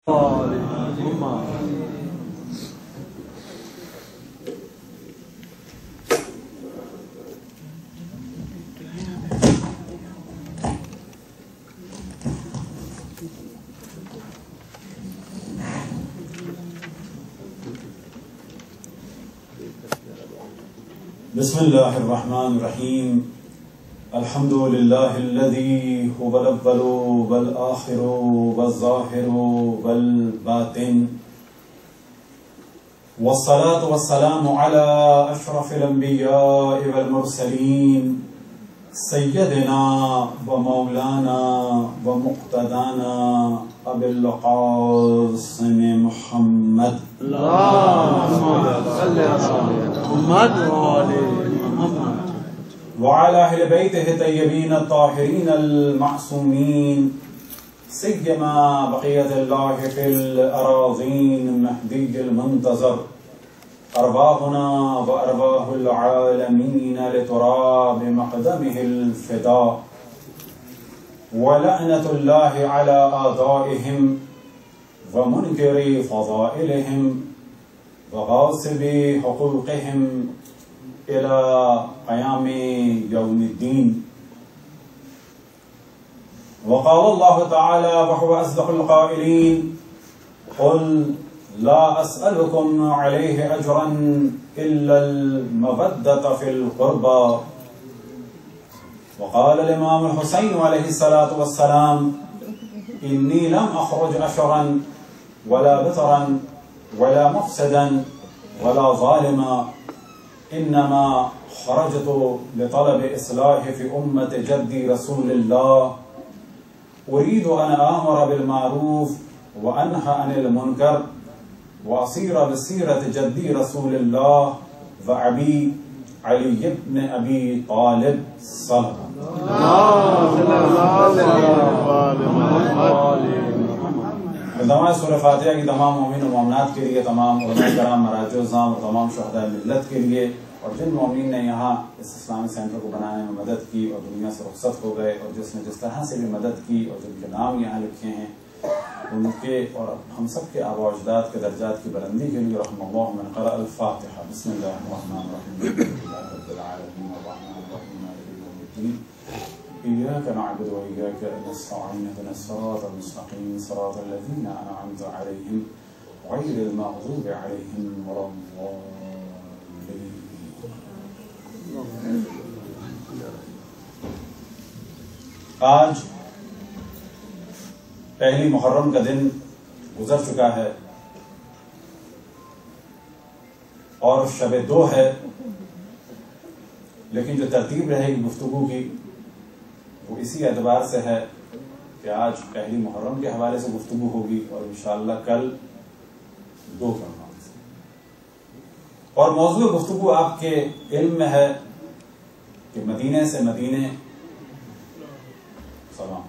بسم اللہ الرحمن الرحیم الحمد للہ الذی هو الاول والآخر والظاہر والباطن والصلاة والسلام على اشرف الانبیاء والمرسلین سیدنا ومولانا ومقتدانا ابی القاسم محمد وعلى اہل بیتہ الطیبین الطاہرین المعصومین سیما بقیۃ اللہ فی الاراضین مہدی المنتظر ارواحنا وارواح العالمین لتراب مقدمہ الفداء ولعنۃ اللہ علی اعدائہم ومنکر فضائلہم وغاصب حقوقهم الى قیام یوم الدین وقال اللہ تعالی وهو اصدق القائلین قل لا اسألكم علیہ اجرا الا المودۃ فی القربى وقال الامام الحسین علیہ الصلاة والسلام انی لم اخرج اشرا ولا بطرا ولا مفسدا ولا ظالما انما خرجت لطلب اصلاح في امة جدي رسول الله اريد ان امر بالمعروف وانهى عن المنكر واصير بسيرة جدي رسول الله وابي علي بن ابي طالب صلى دماء سورہ فاتحہ کی تمام مومن و مومنات کے لیے، تمام علماء کرام، مراجع الزام اور تمام شہداء ملت کے لیے، اور جن مومنین نے یہاں اس اسلامی سینٹر کو بنانے میں مدد کی اور دنیا سے رخصت ہو گئے، اور جس نے جس طرح سے بھی مدد کی اور جن کے نام یہاں لکھے ہیں، ان کے اور ہم سب کے آباء و اجداد کے درجات کی بلندی کے لیے رحم اللہ من قرأ الفاتحہ۔ بسم اللہ الرحمن الرحیم رب العالمین الرحمن الرحیم مالک یوم الدین إياك نعبد وإياك نستعين اهدنا الصراط المستقيم صراط الذين أنعمت عليهم غير المغضوب عليهم ولا الضالين۔ آج پہلی محرم کا دن گزر چکا ہے اور شب دو ہے، لیکن جو ترتیب رہے گی گفتگو کی وہ اسی اعتبار سے ہے کہ آج پہلی محرم کے حوالے سے گفتگو ہوگی اور انشاءاللہ کل دو محرم سے، اور موضوع گفتگو آپ کے علم میں ہے کہ مدینے سے مدینے سلام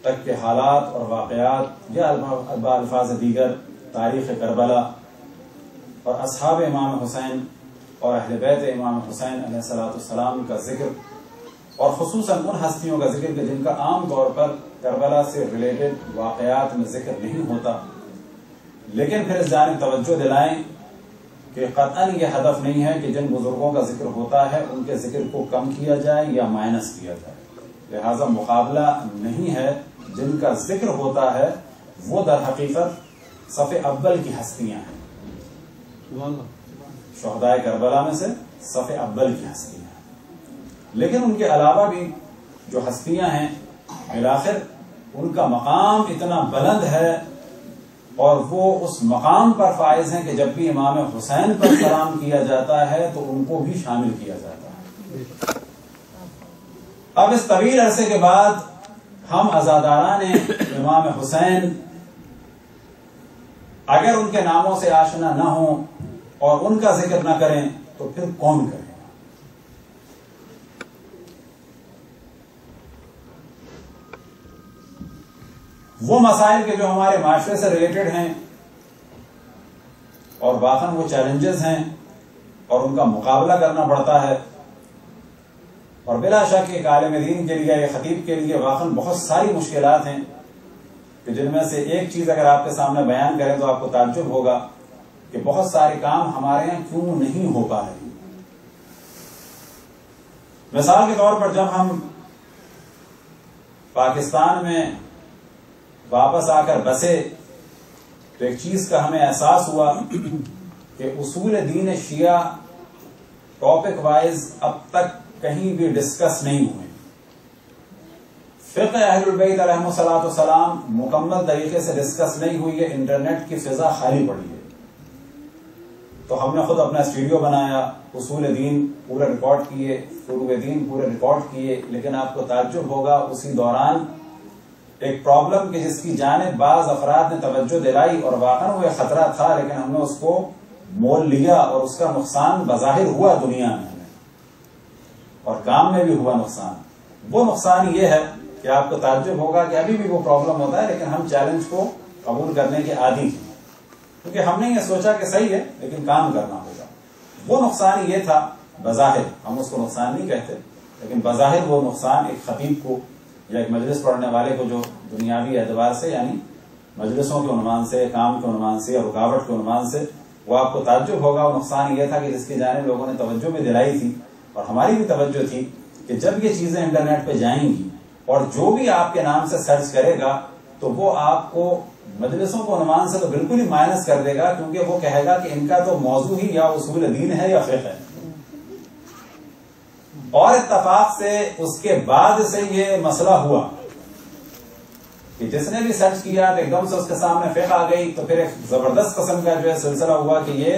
تک کے حالات اور واقعات یا الفاظ دیگر تاریخ کربلا اور اصحاب امام حسین اور اہل بیت امام حسین علیہ السلام کا ذکر، اور خصوصاً ان ہستیوں کا ذکر کہ جن کا عام طور پر کربلا سے ریلیٹڈ واقعات میں ذکر نہیں ہوتا، لیکن پھر اس جانب توجہ دلائیں کہ قطعاً یہ ہدف نہیں ہے کہ جن بزرگوں کا ذکر ہوتا ہے ان کے ذکر کو کم کیا جائے یا مائنس کیا جائے، لہذا مقابلہ نہیں ہے۔ جن کا ذکر ہوتا ہے وہ در حقیقت صف اول کی ہستیاں ہیں، شہدائے کربلا میں سے صف اول کی ہستیاں ہیں، لیکن ان کے علاوہ بھی جو ہستیاں ہیں بالآخر ان کا مقام اتنا بلند ہے اور وہ اس مقام پر فائز ہیں کہ جب بھی امام حسین پر سلام کیا جاتا ہے تو ان کو بھی شامل کیا جاتا ہے۔ اب اس طویل عرصے کے بعد ہم عزاداران امام حسین اگر ان کے ناموں سے آشنا نہ ہوں اور ان کا ذکر نہ کریں تو پھر کون کرے؟ وہ مسائل کے جو ہمارے معاشرے سے ریلیٹڈ ہیں اور واقعاً وہ چیلنجز ہیں اور ان کا مقابلہ کرنا پڑتا ہے، اور بلا شک ایک عالم دین کے لیے، ایک خطیب کے لیے واقعاً بہت ساری مشکلات ہیں، کہ جن میں سے ایک چیز اگر آپ کے سامنے بیان کریں تو آپ کو تعجب ہوگا کہ بہت سارے کام ہمارے یہاں کیوں نہیں ہو پا رہے. مثال کے طور پر جب ہم پاکستان میں واپس آ کر بسے تو ایک چیز کا ہمیں احساس ہوا کہ اصول دین شیعہ ٹاپک وائز اب تک کہیں بھی ڈسکس نہیں ہوئے. فقہ اہل البیت علیہم الصلوۃ والسلام مکمل طریقے سے ڈسکس نہیں ہوئی ہے. انٹرنیٹ کی فضا خالی پڑی ہے. تو ہم نے خود اپنا اسٹوڈیو بنایا, اصول دین پورے ریکارڈ کیے, فروع دین پورے ریکارڈ کیے. لیکن آپ کو تعجب ہوگا اسی دوران ایک پرابلم کہ جس کی جانب بعض افراد نے توجہ دلائی اور واقعا وہ ایک خطرہ تھا, لیکن ہم نے اس کو مول لیا اور اس کا نقصان بظاہر ہوا دنیا میں ہمیں اور کام میں بھی ہوا نقصان. وہ نقصان یہ ہے کہ آپ کو تعجب ہوگا کہ ابھی بھی وہ پرابلم ہوتا ہے, لیکن ہم چیلنج کو قبول کرنے کے عادی تھے کیونکہ ہم نے یہ سوچا کہ صحیح ہے لیکن کام کرنا ہوگا. وہ نقصان یہ تھا بظاہر, ہم اس کو نقصان نہیں کہتے, لیکن بظاہر وہ نقصان ایک خطیب کو یا ایک مجلس پڑھنے والے کو جو دنیاوی اعتبار سے یعنی مجلسوں کے عنوان سے, کام کے عنوان سے, رکاوٹ کے عنوان سے, وہ آپ کو تعجب ہوگا. وہ نقصان یہ تھا کہ جس کی جانب لوگوں نے توجہ بھی دلائی تھی اور ہماری بھی توجہ تھی کہ جب یہ چیزیں انٹرنیٹ پہ جائیں گی اور جو بھی آپ کے نام سے سرچ کرے گا تو وہ آپ کو مجلسوں کے عنوان سے تو بالکل ہی مائنس کر دے گا, کیونکہ وہ کہے گا کہ ان کا تو موضوع ہی یا اصول دین ہے یا فقہ ہے. اور اتفاق سے اس کے بعد سے یہ مسئلہ ہوا کہ جس نے بھی سرچ کیا تو ایک دم سے اس کے سامنے فقہ آ گئی. تو پھر ایک زبردست قسم کا جو ہے سلسلہ ہوا کہ یہ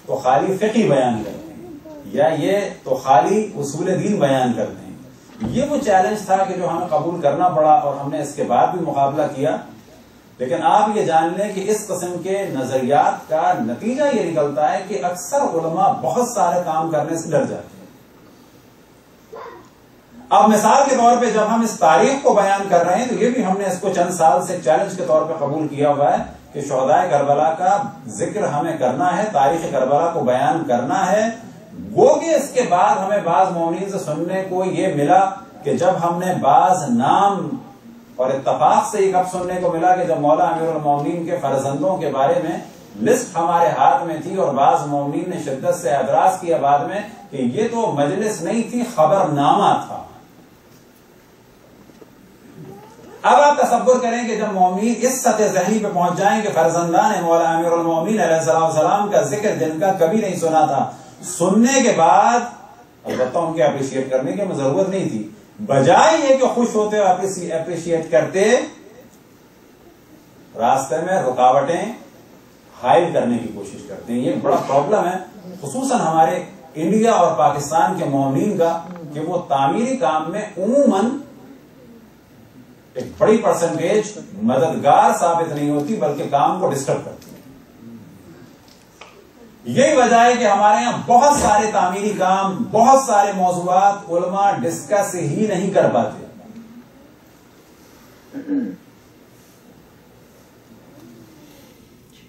تو خالی فقہ بیان کرتے ہیں یا یہ تو خالی اصول دین بیان کرتے ہیں. یہ وہ چیلنج تھا کہ جو ہمیں قبول کرنا پڑا اور ہم نے اس کے بعد بھی مقابلہ کیا. لیکن آپ یہ جان لیں کہ اس قسم کے نظریات کا نتیجہ یہ نکلتا ہے کہ اکثر علماء بہت سارے کام کرنے سے ڈر جاتے ہیں. اب مثال کے طور پہ جب ہم اس تاریخ کو بیان کر رہے ہیں تو یہ بھی ہم نے اس کو چند سال سے چیلنج کے طور پہ قبول کیا ہوا ہے کہ شہدائے کربلا کا ذکر ہمیں کرنا ہے, تاریخ کربلا کو بیان کرنا ہے. وہ کہ اس کے بعد ہمیں بعض مومنین سے سننے کو یہ ملا کہ جب ہم نے بعض نام اور اتفاق سے یہ کب سننے کو ملا کہ جب مولا امیر المومنین کے فرزندوں کے بارے میں لسٹ ہمارے ہاتھ میں تھی اور بعض مومنین نے شدت سے اعتراض کیا بعد میں کہ یہ تو مجلس نہیں تھی, خبر نامہ تھا. اب آپ تصور کریں کہ جب مومنین اس سطح ذہنی پہ پہنچ جائیں کہ فرزندان مولا امیر المومنین علیہ السلام کا ذکر جن کا کبھی نہیں سنا تھا, سننے کے بعد البتہ ان کے اپریشیٹ کرنے کی ضرورت نہیں تھی, بجائے یہ کہ خوش ہوتے اپریشیٹ کرتے راستے میں رکاوٹیں حائل کرنے کی کوشش کرتے ہیں. یہ بڑا پرابلم ہے خصوصاً ہمارے انڈیا اور پاکستان کے مومنین کا کہ وہ تعمیری کام میں عموماً ایک بڑی پرسنٹیج مددگار ثابت نہیں ہوتی بلکہ کام کو ڈسٹرب کرتی ہے. یہی وجہ ہے کہ ہمارے یہاں بہت سارے تعمیری کام, بہت سارے موضوعات علماء ڈسکس ہی نہیں کر پاتے.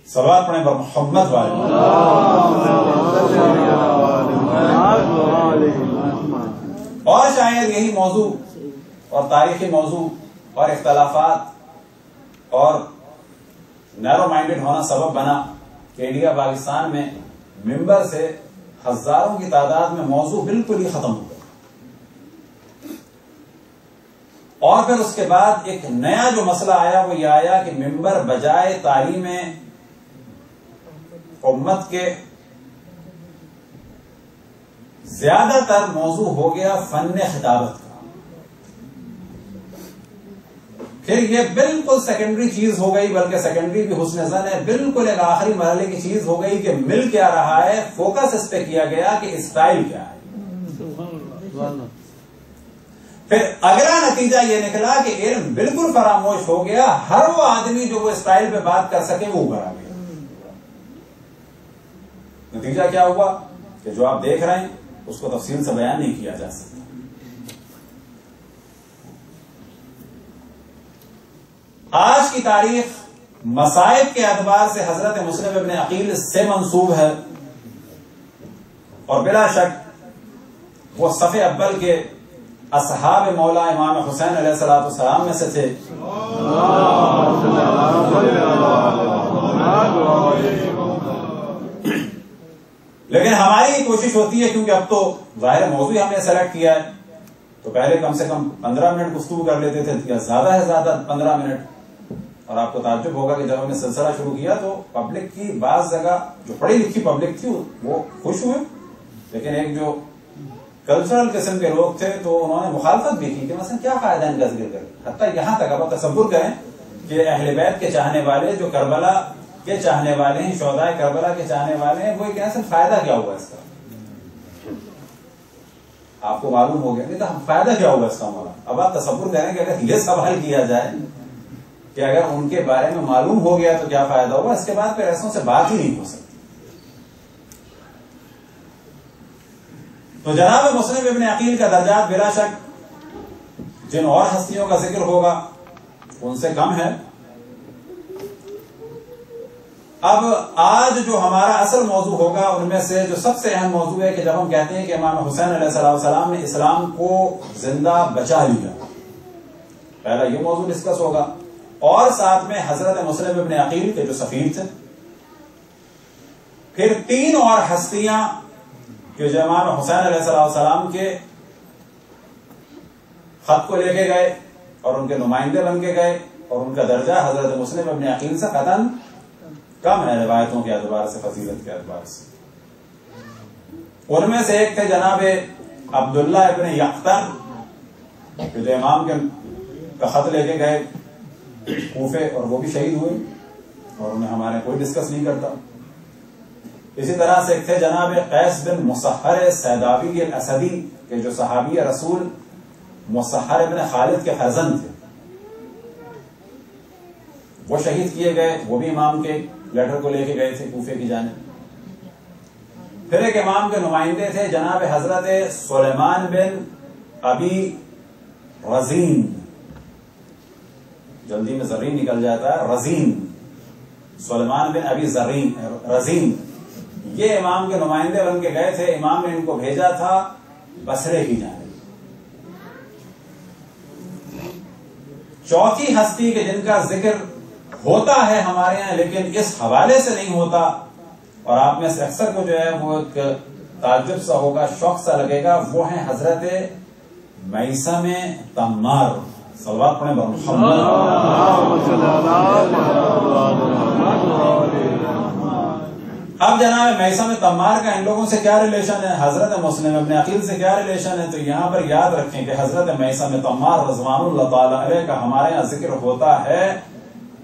صلوات پڑھیں پر محمد والے. اور شاید یہی موضوع اور تاریخی موضوع اور اختلافات اور نیرو مائنڈڈ ہونا سبب بنا کہ انڈیا پاکستان میں ممبر سے ہزاروں کی تعداد میں موضوع بالکل ہی ختم ہو گیا. اور پھر اس کے بعد ایک نیا جو مسئلہ آیا وہ یہ آیا کہ ممبر بجائے تعلیم امت کے زیادہ تر موضوع ہو گیا فن خطابت کا. پھر یہ بالکل سیکنڈری چیز ہو گئی, بلکہ سیکنڈری بھی حسن زن ہے, بالکل ایک آخری مرحلے کی چیز ہو گئی کہ مل کیا رہا ہے, فوکس اس پہ کیا گیا کہ اسٹائل کیا ہے. پھر اگلا نتیجہ یہ نکلا کہ علم بالکل فراموش ہو گیا, ہر وہ آدمی جو وہ اسٹائل پہ بات کر سکے وہ اوپر آ گیا. نتیجہ کیا ہوا کہ جو آپ دیکھ رہے ہیں اس کو تفصیل سے بیان نہیں کیا جا سکتا. آج کی تاریخ مصائب کے اعتبار سے حضرت مسلم ابن عقیل سے منسوب ہے اور بلا شک وہ صف اول کے اصحاب مولا امام حسین علیہ السلام میں سے تھے. لیکن ہماری کوشش ہوتی ہے، کیونکہ اب تو ظاہر موضوع ہم نے سلیکٹ کیا ہے، تو پہلے کم سے کم 15 منٹ گفتگو کر لیتے تھے، یا زیادہ ہے زیادہ 15 منٹ. اور آپ کو تعجب ہوگا کہ جب ہم نے سلسلہ شروع کیا تو پبلک کی بعض جگہ جو پڑھی لکھی پبلک تھی وہ خوش ہوئے، لیکن ایک جو کلچرل قسم کے لوگ تھے تو انہوں نے مخالفت بھی کی کہ مثلا کیا فائدہ ان کا ذکر کریں. حتیٰ یہاں تک اب تصور کریں کہ اہل بیت کے چاہنے والے جو کربلا کے چاہنے والے ہیں، شہداء کربلا کے چاہنے والے ہیں، وہ کہتے ہیں فائدہ کیا ہوا اس کا؟ آپ کو معلوم ہو گیا نہیں تو فائدہ کیا ہوگا اس کا مولا. اب آپ تصور کریں کہ اگر یہ سوال کیا جائے کہ اگر ان کے بارے میں معلوم ہو گیا تو کیا فائدہ ہوگا، اس کے بعد پھر ایسوں سے بات ہی نہیں ہو سکتی. تو جناب مسلم ابن عقیل کا درجات بلا شک جن اور ہستیوں کا ذکر ہوگا ان سے کم ہے. اب آج جو ہمارا اصل موضوع ہوگا ان میں سے جو سب سے اہم موضوع ہے کہ جب ہم کہتے ہیں کہ امام حسین علیہ السلام نے اسلام کو زندہ بچا لیا، پہلا یہ موضوع ڈسکس ہوگا، اور ساتھ میں حضرت مسلم ابن عقیل کے جو سفیر تھے، پھر 3 اور ہستیاں کہ جو امام حسین علیہ السلام کے خط کو لے کے گئے اور ان کے نمائندے بن کے گئے، اور ان کا درجہ حضرت مسلم ابن عقیل سے قطعاً کم ہے روایتوں کے اعتبار سے، فضیلت کے اعتبار سے. ان میں سے ایک تھے جناب عبداللہ ابن یقطن کہ جو امام کا خط لے کے گئے کوفے، اور وہ بھی شہید ہوئے، اور انہیں ہمارے کوئی ڈسکس نہیں کرتا. اسی طرح سے ایک تھے جناب قیس بن مسحر سیداوی الاسدی کہ جو صحابی رسول مسحر بن خالد کے فرزند تھے، وہ شہید کیے گئے، وہ بھی امام کے لیٹر کو لے کے گئے تھے کوفے کی جانب. پھر ایک امام کے نمائندے تھے جناب حضرت سلیمان بن ابی رزین، جلدی میں زرین نکل جاتا ہے، رزین، سلیمان بن ابی رزین، یہ امام کے نمائندے بن کے گئے تھے. امام نے ان کو بھیجا تھا بصرے کی جانب. چوتھی ہستی کے جن کا ذکر ہوتا ہے ہمارے یہاں لیکن اس حوالے سے نہیں ہوتا، اور آپ میں سے اکثر کو جو ہے وہ ایک تعجب سا ہوگا، شوق سا لگے گا، وہ ہیں حضرت میثم تمار. صلوات پڑھیں بر محمد. اب جناب میثم تمار کا ان لوگوں سے کیا ریلیشن ہے، حضرت مسلم ابن عقیل سے کیا ریلیشن ہے؟ تو یہاں پر یاد رکھیں کہ حضرت میثم تمار رضوان اللہ تعالی علیہ کا ہمارے یہاں ذکر ہوتا ہے،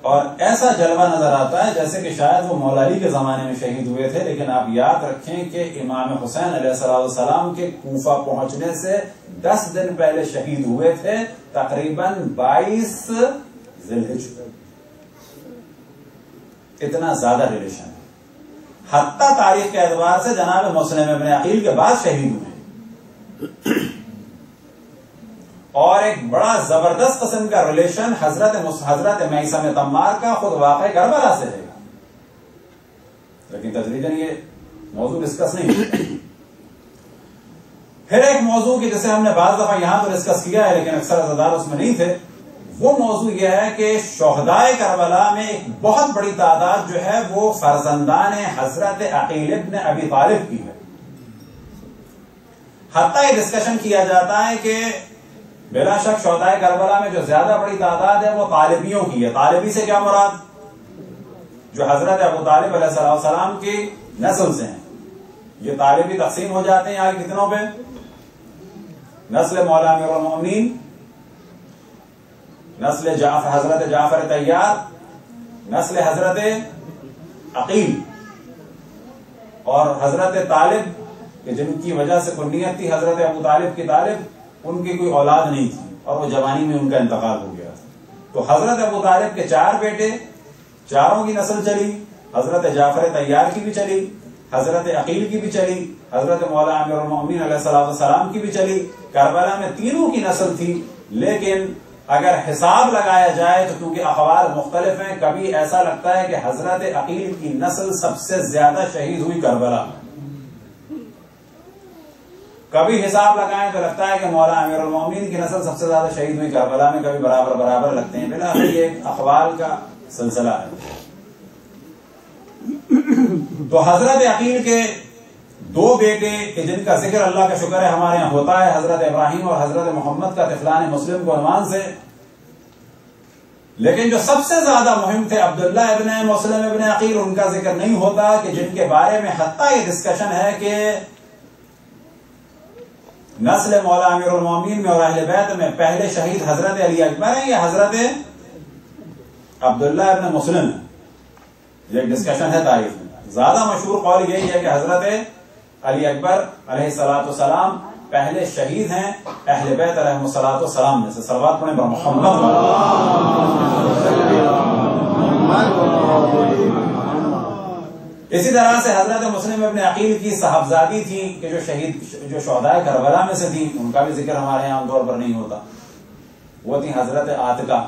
اور ایسا جلوہ نظر آتا ہے جیسے کہ شاید وہ مولا علی کے زمانے میں شہید ہوئے تھے. لیکن آپ یاد رکھیں کہ امام حسین علیہ السلام کے کوفہ پہنچنے سے 10 دن پہلے شہید ہوئے تھے، تقریباً 22 ذی الحجہ. اتنا زیادہ ریلیشن ہے. حتیٰ تاریخ کے اعتبار سے جناب مسلم ابن عقیل کے بعد شہید ہوئے. اور ایک بڑا زبردست قسم کا ریلیشن حضرت میثم تمار کا خود واقع کربلا سے ہے، لیکن تدریجاً یہ موضوع ڈسکس نہیں ہوتا. پھر ایک موضوع کی جسے ہم نے بعض دفعہ یہاں تو ڈسکس کیا ہے لیکن اکثر عزیزان اس میں نہیں تھے، وہ موضوع یہ ہے کہ شہداء کربلا میں ایک بہت بڑی تعداد جو ہے وہ فرزندان حضرت عقیل ابن ابی طالب کی ہے. حتیٰ یہ ڈسکشن کیا جاتا ہے کہ بلا شک شہداء کربلا میں جو زیادہ بڑی تعداد ہے وہ طالبیوں کی ہے. طالبی سے کیا مراد؟ جو حضرت ابو طالب علیہ السلام کی نسل سے ہیں. یہ طالبی تقسیم ہو جاتے ہیں آگے کتنوں پہ؟ نسل مولا امیر المومنین، نسل حضرت جعفر طیار، نسل حضرت عقیل، اور حضرت طالب کہ جن کی وجہ سے کنیت تھی حضرت ابو طالب کی طالب، ان کی کوئی اولاد نہیں تھی اور وہ جوانی میں ان کا انتقال ہو گیا. تو حضرت ابو طالب کے 4 بیٹے، چاروں کی نسل چلی، حضرت جعفر طیار کی بھی چلی، حضرت عقیل کی بھی چلی، حضرت مولا امیر المومنین علیہ السلام کی بھی چلی. کربلا میں تینوں کی نسل تھی. لیکن اگر حساب لگایا جائے تو کیونکہ اخبار مختلف ہیں، کبھی ایسا لگتا ہے کہ حضرت عقیل کی نسل سب سے زیادہ شہید ہوئی کربلا، کبھی حساب لگائیں تو لگتا ہے کہ مولا امیر المومنین کی نسل سب سے زیادہ شہید ہوئی کربلا میں، کبھی برابر برابر لگتے ہیں. بالآخر یہ ایک اقوال کا سلسلہ ہے. تو حضرت عقیل کے دو بیٹے کہ جن کا ذکر اللہ کا شکر ہے ہمارے یہاں ہوتا ہے، حضرت ابراہیم اور حضرت محمد کا طفلان مسلم کو عنوان سے، لیکن جو سب سے زیادہ مہم تھے عبداللہ ابن مسلم ابن عقیل، ان کا ذکر نہیں ہوتا، کہ جن کے بارے میں حتیٰ یہ ڈسکشن ہے کہ نسل مولا امیر المومنین میں اور اہل بیت میں پہلے شہید حضرت علی اکبر ہیں یا حضرت عبداللہ ابن مسلم ہیں. یہ ڈسکشن ہے تاریخ میں. زیادہ مشہور قول یہی ہے کہ حضرت علی اکبر علیہ الصلوۃ والسلام پہلے شہید ہیں اہل بیت علیہ الصلوۃ والسلام میں سے. صلوات پڑھیں محمد. اسی طرح سے حضرت مسلم ابن عقیل کی صاحبزادی تھی کہ جو شہداء کربلا میں سے تھی، ان کا بھی ذکر ہمارے یہاں عام طور پر نہیں ہوتا، وہ تھی حضرت عاتقہ.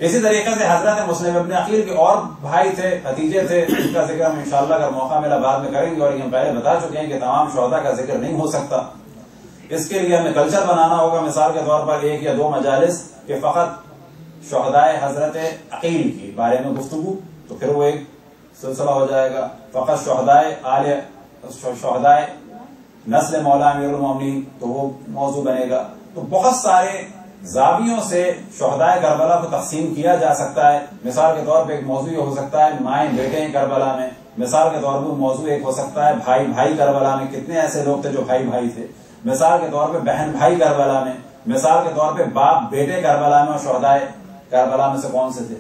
اسی طریقے سے حضرت مسلم ابن عقیل کے اور بھائی تھے، بھتیجے تھے، ان کا ذکر ہم انشاءاللہ اگر موقع ملا بعد میں کریں گے. اور یہ ہم پہلے بتا چکے ہیں کہ تمام شہداء کا ذکر نہیں ہو سکتا. اس کے لیے ہمیں کلچر بنانا ہوگا، مثال کے طور پر 1 یا 2 مجالس کہ فقط شہداء حضرت عقیل کے بارے میں گفتگو، تو پھر وہ ایک سلسلہ ہو جائے گا. فقط شہداء نسل مولا امیر المومنین، تو وہ موضوع بنے گا. تو بہت سارے زاویوں سے شہداء کربلا کو تقسیم کیا جا سکتا ہے. مثال کے طور پہ ایک موضوع یہ ہو سکتا ہے مائیں بیٹے ہیں کربلا میں. مثال کے طور پر موضوع ایک ہو سکتا ہے بھائی بھائی کربلا میں، کتنے ایسے لوگ تھے جو بھائی بھائی تھے. مثال کے طور پہ بہن بھائی کربلا میں. مثال کے طور پہ باپ بیٹے کربلا میں، اور شہداء کربلا میں سے کون سے تھے.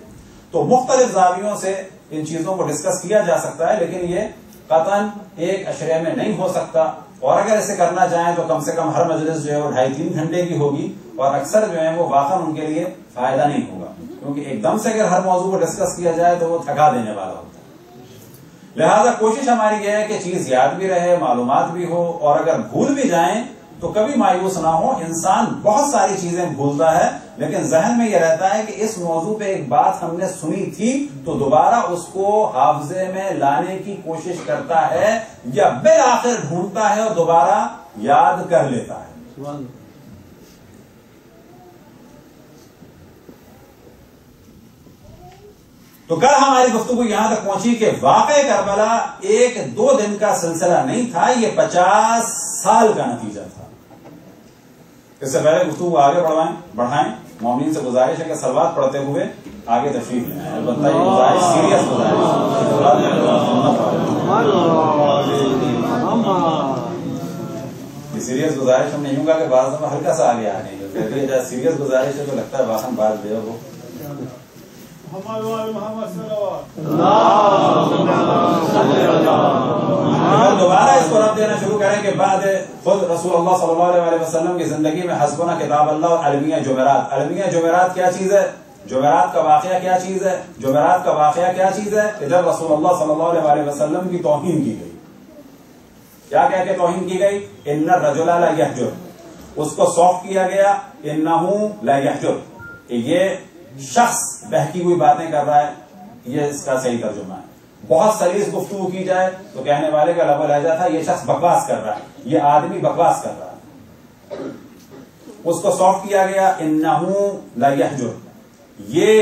تو مختلف زاویوں سے ان چیزوں کو ڈسکس کیا جا سکتا ہے، لیکن یہ قطعاً ایک اشرے میں نہیں ہو سکتا. اور اگر اسے کرنا چاہیں تو کم سے کم ہر مجلس جو ہے وہ 2.5-3 گھنٹے کی ہوگی، اور اکثر جو ہے وہ واقعاً ان کے لیے فائدہ نہیں ہوگا، کیونکہ ایک دم سے اگر ہر موضوع کو ڈسکس کیا جائے تو وہ تھکا دینے والا ہوتا ہے. لہذا کوشش ہماری یہ ہے کہ چیز یاد بھی رہے، معلومات بھی ہو، اور اگر بھول بھی جائیں تو کبھی مایوس نہ ہو. انسان بہت ساری چیزیں بھولتا ہے، لیکن ذہن میں یہ رہتا ہے کہ اس موضوع پہ ایک بات ہم نے سنی تھی، تو دوبارہ اس کو حافظے میں لانے کی کوشش کرتا ہے، یا بالآخر ڈھونڈتا ہے اور دوبارہ یاد کر لیتا ہے. تو کل ہماری گفتگو یہاں تک پہنچی کہ واقعہ کربلا 1-2 دن کا سلسلہ نہیں تھا، یہ 50 سال کا نتیجہ تھا. اس سے پہلے گفتگو آگے بڑھائیں. مومنین سے گزارش ہے کہ صلوات پڑھتے ہوئے آگے تشریف لیں. البتہ یہ گزارش سیریس سیریس گزارش ہم نے یوں کہا کہ بعض دفعہ ہلکا سا آگے آ گئی، جب سیریس گزارش ہے تو لگتا ہے واقعا بات جو ہے وہ دوبارہ اس کو رب دینا شروع کریں کہ بعد خود رسول اللہ صلی اللہ علیہ وسلم کی زندگی میں حسبنا کتاب اللہ اور المیہ جمعرات. المیہ جمعرات کیا چیز ہے؟ جمعرات کا واقعہ کیا چیز ہے؟ جمعرات کا واقعہ کیا چیز ہے؟ کہ جب رسول اللہ صلی اللہ علیہ وسلم کی توہین کی گئی. کیا کہہ کے توہین کی گئی؟ ان الرجل لا یحجر. اس کو سافٹ کیا گیا انہ لا یحجر، کہ یہ شخص بہکی ہوئی باتیں کر رہا ہے. یہ اس کا صحیح ترجمہ ہے. بہت سلیس گفتگو کی جائے تو کہنے والے کا لب و لہجہ تھا یہ شخص بکواس کر رہا ہے، یہ آدمی بکواس کر رہا ہے. اس کو سافٹ کیا گیا انہ لا یحجر، یہ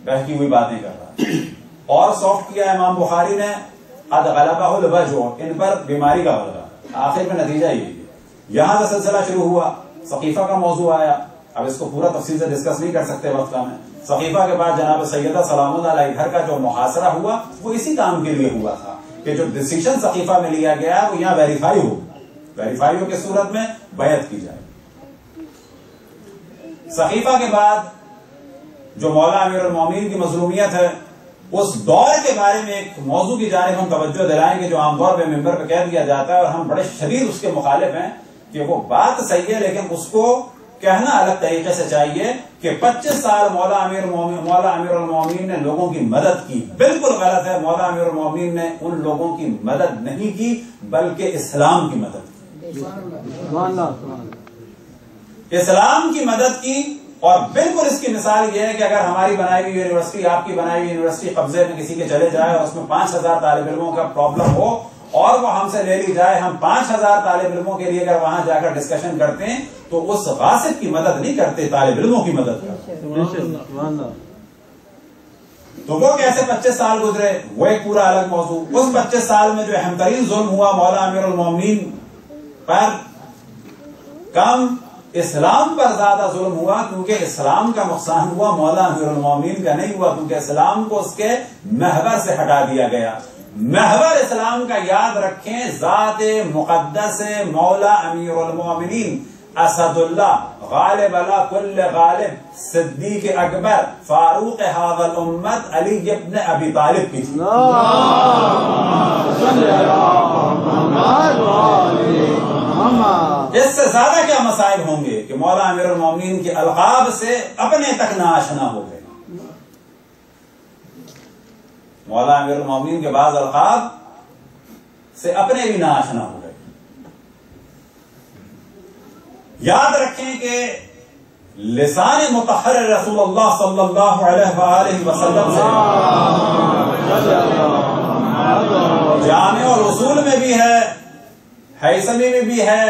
بہکی ہوئی باتیں کر رہا ہے. اور سافٹ کیا امام بخاری نے قد غلبہ الوجع، ان پر بیماری کا غلبہ. آخر میں نتیجہ یہ ہے. یہاں سے سلسلہ شروع ہوا، ثقیفہ کا موضوع آیا. اب اس کو پورا تفصیل سے ڈسکس نہیں کر سکتے وقت کا میں. ثقیفہ کے بعد جناب سیدہ سلام اللہ علیہ گھر کا جو محاصرہ ہوا وہ اسی کام کے لیے ہوا تھا کہ جو ڈیسیژن ثقیفہ میں لیا گیا وہ یہاں ویریفائی ہو، ویریفائی ہو کی صورت میں بیعت کی جائے. ثقیفہ کے بعد جو مولا امیر المومنین کی مظلومیت ہے، اس دور کے بارے میں ایک موضوع کی جانب ہم توجہ دلائیں گے جو عام طور پہ ممبر پہ کہہ دیا جاتا ہے، اور ہم بڑے شدید اس کے مخالف ہیں کہ وہ بات صحیح ہے لیکن اس کو کہنا الگ طریقے سے چاہیے کہ 25 سال مولا امیر المومنین نے لوگوں کی مدد کی. بالکل غلط ہے. مولا امیر المومنین نے ان لوگوں کی مدد نہیں کی بلکہ اسلام کی مدد کی. اسلام کی مدد کی. اور بالکل اس کی مثال یہ ہے کہ اگر ہماری بنائی ہوئی یونیورسٹی، آپ کی بنائی ہوئی یونیورسٹی قبضے میں کسی کے چلے جائے اور اس میں 5000 طالب علموں کا پرابلم ہو اور وہ ہم سے لے لی جائے. ہم 5000 طالب علموں کے لیے اگر وہاں جا کر ڈسکشن کرتے ہیں تو اس غاصب کی مدد نہیں کرتے, طالب علموں کی مدد کرتے. تو وہ کیسے 25 سال گزرے وہ ایک پورا الگ موضوع. اس 25 سال میں جو اہم ترین ظلم ہوا مولا امیر المومنین پر, کم اسلام پر زیادہ ظلم ہوا, کیونکہ اسلام کا نقصان ہوا, مولا امیر المومنین کا نہیں ہوا, کیونکہ اسلام کو اس کے محور سے ہٹا دیا گیا. محور اسلام کا یاد رکھیں, ذات مقدس مولا امیر المومنین اسد اللہ, غالب علی کل غالب, صدیق اکبر, فاروق هذا الامت, علی ابن ابی طالب کی تھی. اس سے زیادہ کیا مسائل ہوں گے کہ مولا امیر المومنین کے القاب سے اپنے تک ناآشنا ہو گئے. مولا امیر المومنین کے بعض القاب سے اپنے بھی ناآشنا ہو گئے. یاد رکھیں کہ لسان مطہر رسول اللہ صلی اللہ علیہ وآلہ وسلم سے جامع الاصول میں بھی ہے, حیثمی میں بھی ہے,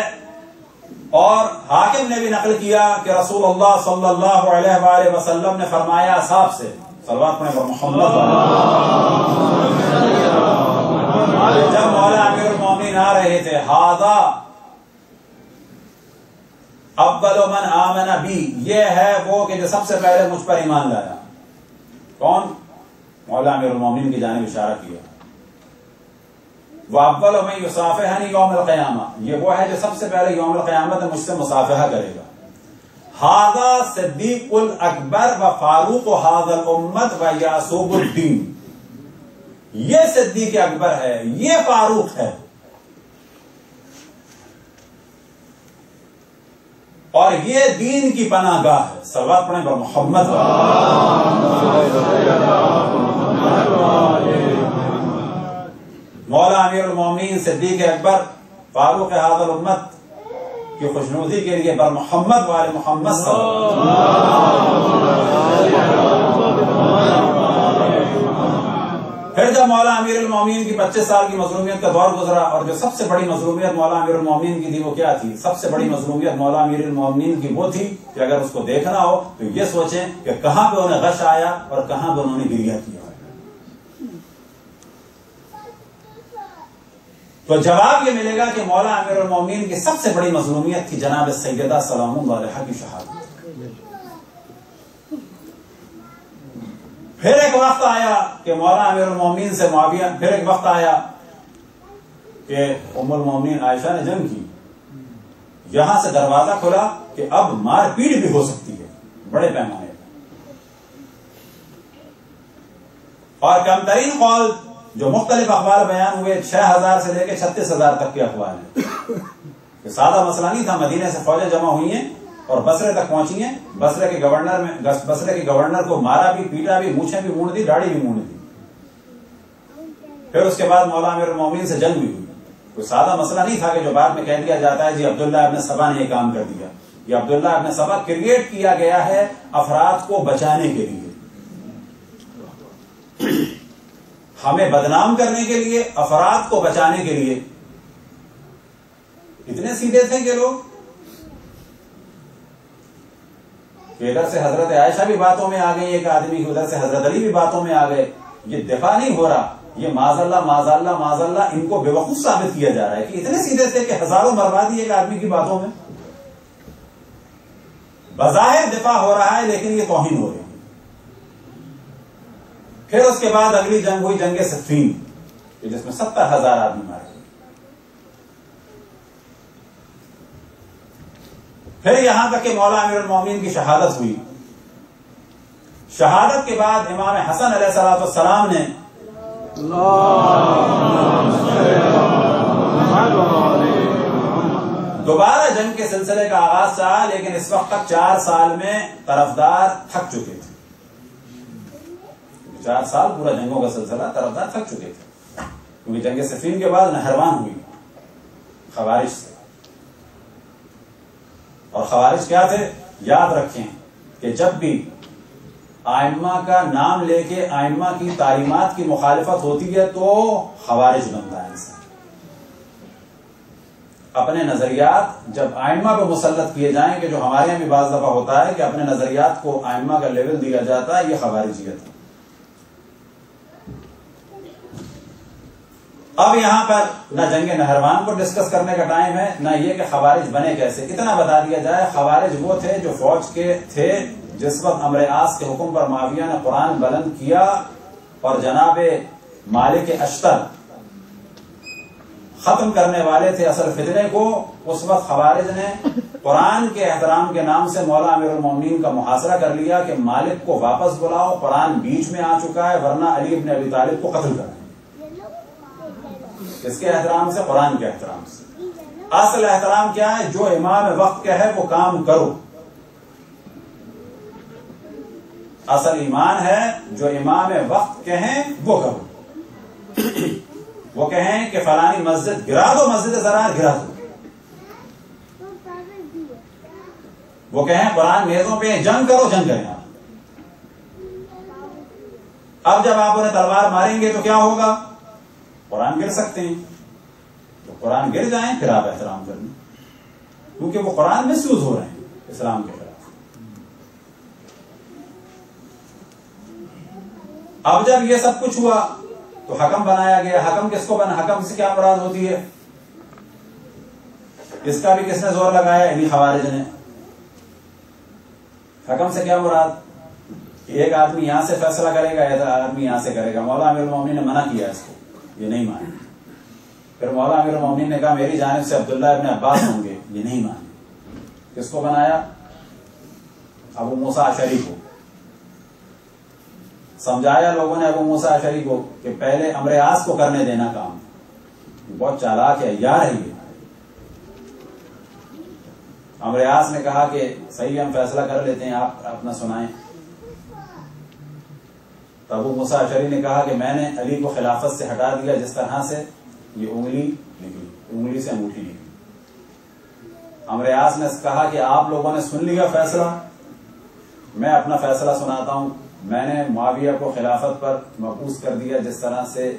اور حاکم نے بھی نقل کیا کہ رسول اللہ صلی اللہ علیہ وآلہ وسلم نے فرمایا اصحاب سے, صلوات پڑھیں پر محمد, جب مولا امیر المومنین آ رہے تھے, ہذا اول من آمن بی, یہ ہے وہ کہ جو سب سے پہلے مجھ پر ایمان لایا. کون؟ مولا امیر المومنین کی جانب اشارہ کیا. وَأَوَّلُ مَن يُصَافِحُنِي يَوْمَ الْقِيَامَةِ, یہ وہ ہے جو سب سے پہلے یوم القیامت مجھ سے مصافحہ کرے گا. ہذا صدیق الاکبر و فاروق هذا الامت و یعصوب الدین, یہ صدیق اکبر ہے, یہ فاروق ہے, اور یہ دین کی پناہ گاہ ہے. صلوات پڑھیں پر محمد. مولا امیر المومنین صدیق اکبر فاروق هذا الامت کی خوشنودی کے لیے بر محمد و آل محمد صلی اللہ علیہ وسلم. پھر جب مولا امیر المومنین کی 25 سال کی مظلومیت کا دور گزرا, اور جو سب سے بڑی مظلومیت مولا امیر المومنین کی تھی وہ کیا تھی؟ سب سے بڑی مظلومیت مولا امیر المومنین کی وہ تھی کہ اگر اس کو دیکھنا ہو تو یہ سوچیں کہ کہاں پہ انہیں غش آیا اور کہاں پہ انہوں نے گریہ کیا. تو جواب یہ ملے گا کہ مولا امیر المومنین کی سب سے بڑی مظلومیت تھی جناب سیدہ سلام اللہ علیہا کی شہادت. پھر ایک وقت آیا کہ مولا امیر المومنین سے معاویہ, پھر ایک وقت آیا کہ ام المومنین عائشہ نے جنگ کی, یہاں سے دروازہ کھلا کہ اب مار پیٹ بھی ہو سکتی ہے بڑے پیمانے پر. اور کم ترین قول جو مختلف اخبار بیان ہوئے 6000 سے لے کے 36,000 تک کے اخبار ہیں. کہ سادہ مسئلہ نہیں تھا, مدینے سے فوجیں جمع ہوئی ہیں اور بصرے تک پہنچی ہیں. بصرے کے گورنر کو مارا بھی, پیٹا بھی, مونچھیں بھی مونڈ دی, داڑھی بھی مونڈ دی. پھر اس کے بعد مولا امیر المومنین سے جنگ بھی ہوئی. کوئی سادہ مسئلہ نہیں تھا کہ جو بعد میں کہہ دیا جاتا ہے جی عبداللہ ابن سبا نے یہ کام کر دیا. یہ عبداللہ ابن سبا کریٹ کیا گیا ہے افراد کو بچانے کے لیے, ہمیں بدنام کرنے کے لیے, افراد کو بچانے کے لیے. اتنے سیدھے تھے کہ لوگ ادھر سے حضرت عائشہ بھی باتوں میں آ گئی ایک آدمی, ادھر سے حضرت علی بھی باتوں میں آ گئے. یہ دفاع نہیں ہو رہا, یہ معاذ اللہ ان کو بے وقوف ثابت کیا جا رہا ہے کہ اتنے سیدھے تھے کہ ہزاروں مروا دی ایک آدمی کی باتوں میں. بظاہر دفاع ہو رہا ہے لیکن یہ توہین ہو رہی ہے. پھر اس کے بعد اگلی جنگ ہوئی جنگ صفین, جس میں 70,000 آدمی مارے. پھر یہاں تک کہ مولا امیر المومنین کی شہادت ہوئی. شہادت کے بعد امام حسن علیہ السلام نے دوبارہ جنگ کے سلسلے کا آغاز چاہا, لیکن اس وقت تک 4 سال میں طرفدار تھک چکے تھے. 4 سال پورا جنگوں کا سلسلہ, طرفدار تھک چکے تھے, کیونکہ جنگ صفین کے بعد نہروان ہوئی خوارج سے. اور خوارج کیا تھے؟ یاد رکھیں کہ جب بھی آئمہ کا نام لے کے آئمہ کی تعلیمات کی مخالفت ہوتی ہے تو خوارج بنتا ہے انسان. اپنے نظریات جب ائمہ پہ مسلط کیے جائیں کہ جو ہمارے یہاں بھی بعض دفعہ ہوتا ہے کہ اپنے نظریات کو ائمہ کا لیول دیا جاتا ہے، یہ خوارجیت ہے۔ اب یہاں پر نہ جنگ نہروان کو ڈسکس کرنے کا ٹائم ہے، نہ یہ کہ خوارج بنے کیسے۔ اتنا بتا دیا جائے، خوارج وہ تھے جو فوج کے تھے جس وقت امر عاص کے حکم پر معاویہ نے قرآن بلند کیا اور جناب مالک اشتر ختم کرنے والے تھے اصل فتنے کو۔ اس وقت خوارج نے قرآن کے احترام کے نام سے مولا امیر المومنین کا محاصرہ کر لیا کہ مالک کو واپس بلاؤ، قرآن بیچ میں آ چکا ہے، ورنہ علی بن ابی طالب کو قتل کریں۔ کس کے احترام سے؟ قرآن کے احترام سے۔ اصل احترام کیا ہے؟ جو امام وقت کا ہے وہ کام کرو۔ اصل ایمان ہے جو امام وقت کہیں وہ کرو۔ وہ کہیں کہ فلانی مسجد گرا دو، مسجد زرار گرا دو۔ وہ کہیں قرآن میزوں پہ جنگ کرو، جنگ کریں آپ۔ اب جب آپ انہیں تلوار ماریں گے تو کیا ہوگا؟ قرآن گر سکتے ہیں، تو قرآن گر جائیں پھر آپ احترام کر لیں، کیونکہ وہ قرآن مس یوز ہو رہے ہیں اسلام کے خلاف۔ اب جب یہ سب کچھ ہوا تو حکم بنایا گیا۔ حکم کس کو بنا؟ حکم سے کیا مراد ہوتی ہے؟ اس کا بھی کس نے زور لگایا؟ انہی خوارج نے۔ حکم سے کیا مراد؟ ایک آدمی یہاں سے فیصلہ کرے گا، ایک آدمی یہاں سے کرے گا۔ مولا امیر المومنین نے منع کیا اس کو، یہ نہیں مانے۔ پھر مولا امیر المومنین نے کہا میری جانب سے عبداللہ ابن عباس ہوں گے، یہ نہیں مانے۔ کس کو بنایا؟ ابو موسیٰ اشعری کو۔ سمجھایا لوگوں نے ابو موسیٰ اشعری کو کہ پہلے امر عاص کو کرنے دینا کام، بہت چالاک ہے، عیار ہے یہ۔ امر عاص نے کہا کہ صحیح ہم فیصلہ کر لیتے ہیں، آپ اپنا سنائیں۔ تو ابو موسیٰ اشعری نے کہا کہ میں نے علی کو خلافت سے ہٹا دیا جس طرح سے یہ انگلی نکلی، انگلی سے انگوٹھی نکلی۔ امر عاص نے کہا کہ آپ لوگوں نے سن لیا فیصلہ، میں اپنا فیصلہ سناتا ہوں۔ میں نے معاویہ کو خلافت پر مبعوث کر دیا جس طرح سے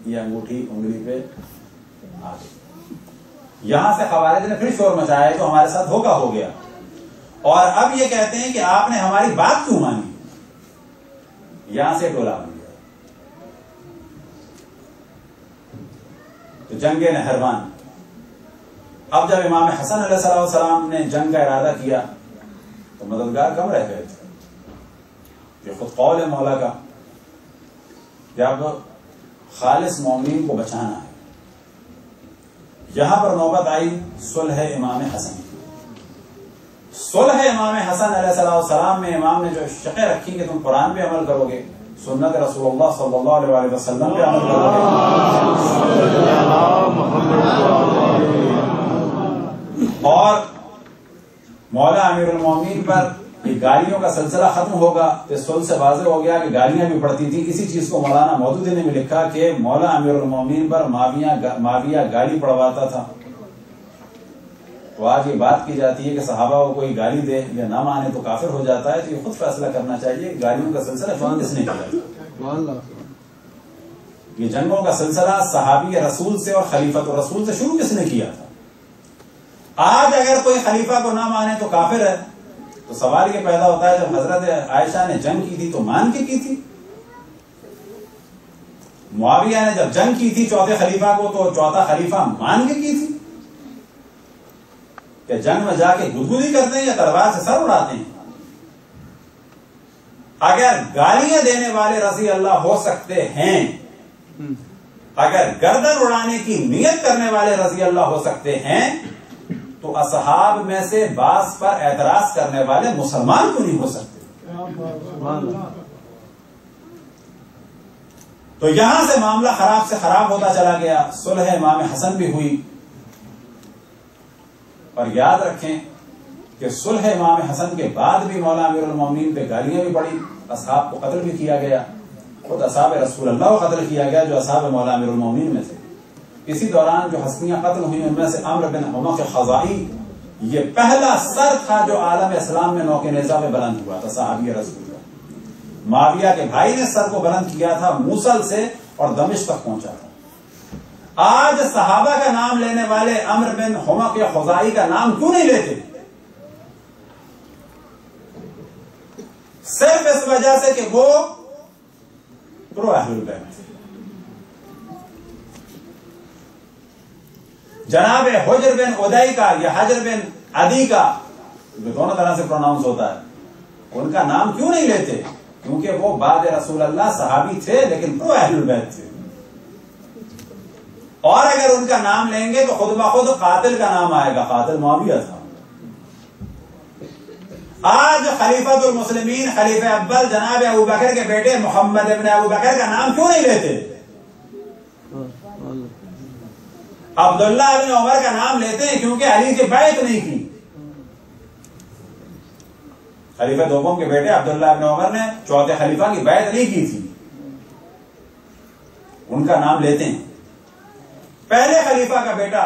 یہ انگوٹھی انگلی پہ آ گئی۔ یہاں سے خوارج نے پھر شور مچایا تو ہمارے ساتھ دھوکہ ہو گیا، اور اب یہ کہتے ہیں کہ آپ نے ہماری بات کیوں مانی؟ یہاں سے ٹولہ بن گیا۔ تو جنگ نہروان، اب جب امام حسن علیہ السلام نے جنگ کا ارادہ کیا تو مددگار کم رہ گئے تھے۔ یہ خود قول ہے مولا کا، جب خالص مومنین کو بچانا ہے۔ یہاں پر نوبت آئی صلح امام حسن۔ صلح امام حسن علیہ السلام میں امام نے جو شقیں رکھی کہ تم قرآن پہ عمل کرو گے، سنت رسول اللہ صلی اللہ علیہ وسلم پہ عمل کرو گے، اور مولا امیر المومنین پر یہ گالیوں کا سلسلہ ختم ہوگا۔ اس صلح سے واضح ہو گیا کہ گالیاں بھی پڑتی تھی۔ اسی چیز کو مولانا مودودی نے بھی لکھا کہ مولا امیر المومنین پر معاویہ گالی پڑواتا تھا۔ تو آج یہ بات کی جاتی ہے کہ صحابہ کو کوئی گالی دے یا نہ مانے تو کافر ہو جاتا ہے، تو یہ خود فیصلہ کرنا چاہیے کہ گالیوں کا سلسلہ شروع کس نے کیا؟ یہ جنگوں کا سلسلہ صحابی رسول سے اور خلیفۃ رسول سے شروع کس نے کیا تھا؟ آج اگر کوئی خلیفہ کو نہ مانے تو کافر ہے، تو سوال یہ پیدا ہوتا ہے جب حضرت عائشہ نے جنگ کی تھی تو مان کے کی تھی، معاویہ نے جب جنگ کی تھی چوتھے خلیفہ کو تو چوتھا خلیفہ مان کے کی تھی؟ کہ جنگ میں جا کے گدگدی کرتے ہیں یا تلوار سے سر اڑاتے ہیں؟ اگر گالیاں دینے والے رضی اللہ ہو سکتے ہیں، اگر گردن اڑانے کی نیت کرنے والے رضی اللہ ہو سکتے ہیں، تو اصحاب میں سے بعض پر اعتراض کرنے والے مسلمان کیوں نہیں ہو سکتے؟ تو یہاں سے معاملہ خراب سے خراب ہوتا چلا گیا۔ صلح امام حسن بھی ہوئی، اور یاد رکھیں کہ صلح امام حسن کے بعد بھی مولا امیر المومنین پہ گالیاں بھی پڑی، اصحاب کو قتل بھی کیا گیا، خود اصحاب رسول اللہ کو قتل کیا گیا جو اصحاب مولا امیر المومنین میں تھے۔ اسی دوران جو ہستیاں قتل ہوئی ان میں سے عمرو بن حمق خزاعی، یہ پہلا سر تھا جو عالم اسلام میں نوک نیزہ میں بلند ہوا تھا، صحابی رسول اللہ۔ معاویہ کے بھائی نے سر کو بلند کیا تھا، موصل سے اور دمشق تک پہنچا تھا۔ آج صحابہ کا نام لینے والے عمرو بن حمق یا خزائی کا نام کیوں نہیں لیتے؟ صرف اس وجہ سے کہ وہ پرو اہل البیت. جناب حجر بن ادئی کا یا حجر بن عدی کا جو دونوں طرح سے پروناؤنس ہوتا ہے، ان کا نام کیوں نہیں لیتے؟ کیونکہ وہ بعد رسول اللہ صحابی تھے لیکن پرو اہل البیت تھے. اور اگر ان کا نام لیں گے تو خود بخود قاتل کا نام آئے گا، قاتل معاویہ تھا. آج خلیفۃ المسلمین خلیفہ اول جناب ابو بکر کے بیٹے محمد ابن ابو بکر کا نام کیوں نہیں لیتے؟ عبداللہ ابن عمر کا نام لیتے ہیں کیونکہ علی کی بیعت نہیں کی. خلیفہ دوم کے بیٹے عبداللہ ابن عمر نے چوتھے خلیفہ کی بیعت نہیں کی تھی، ان کا نام لیتے ہیں. پہلے خلیفہ کا بیٹا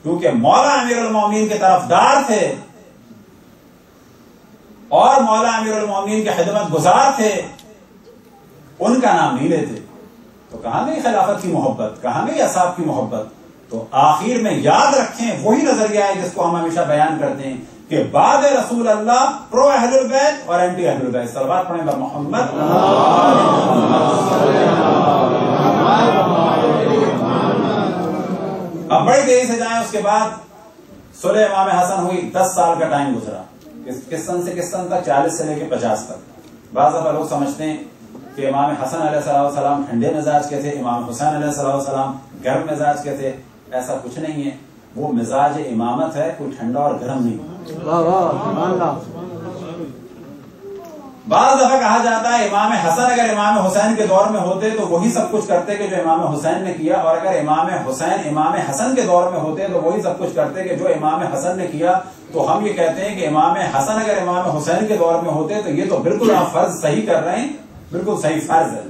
کیونکہ مولا امیر المومنین کے طرفدار تھے اور مولا امیر المومنین کے خدمت گزار تھے، ان کا نام نہیں لیتے. تو کہاں گئی خلافت کی محبت، کہاں گئی اصحاب کی محبت؟ تو آخر میں یاد رکھیں وہی نظریہ ہے جس کو ہم ہمیشہ بیان کرتے ہیں کہ بعد رسول اللہ پرو اہل البیت اور اینٹی اہل البیت. صلوات پڑھیں بر محمد. اب بڑی دیری سے جائیں. اس کے بعد صلح امام حسن ہوئی، 10 سال کا ٹائم گزرا. کس سن سے کس سن تک؟ 40 سے لے کے 50 تک. بعض دفعہ لوگ سمجھتے ہیں کہ امام حسن علیہ السلام ٹھنڈے مزاج کے تھے، امام حسین علیہ السلام گرم مزاج کے تھے. ایسا کچھ نہیں ہے، وہ مزاج امامت ہے، کوئی ٹھنڈا اور گرم نہیں. بعض دفعہ کہا جاتا ہے امام حسن اگر امام حسین کے دور میں ہوتے تو وہی سب کچھ کرتے کہ جو امام حسین نے کیا، اور اگر امام حسین امام حسن کے دور میں ہوتے تو وہی سب کچھ کرتے کہ جو امام حسن نے کیا. تو ہم یہ کہتے ہیں کہ امام حسن اگر امام حسین کے دور میں ہوتے تو یہ تو بالکل آپ فرض صحیح کر رہے ہیں، بالکل صحیح فرض ہے.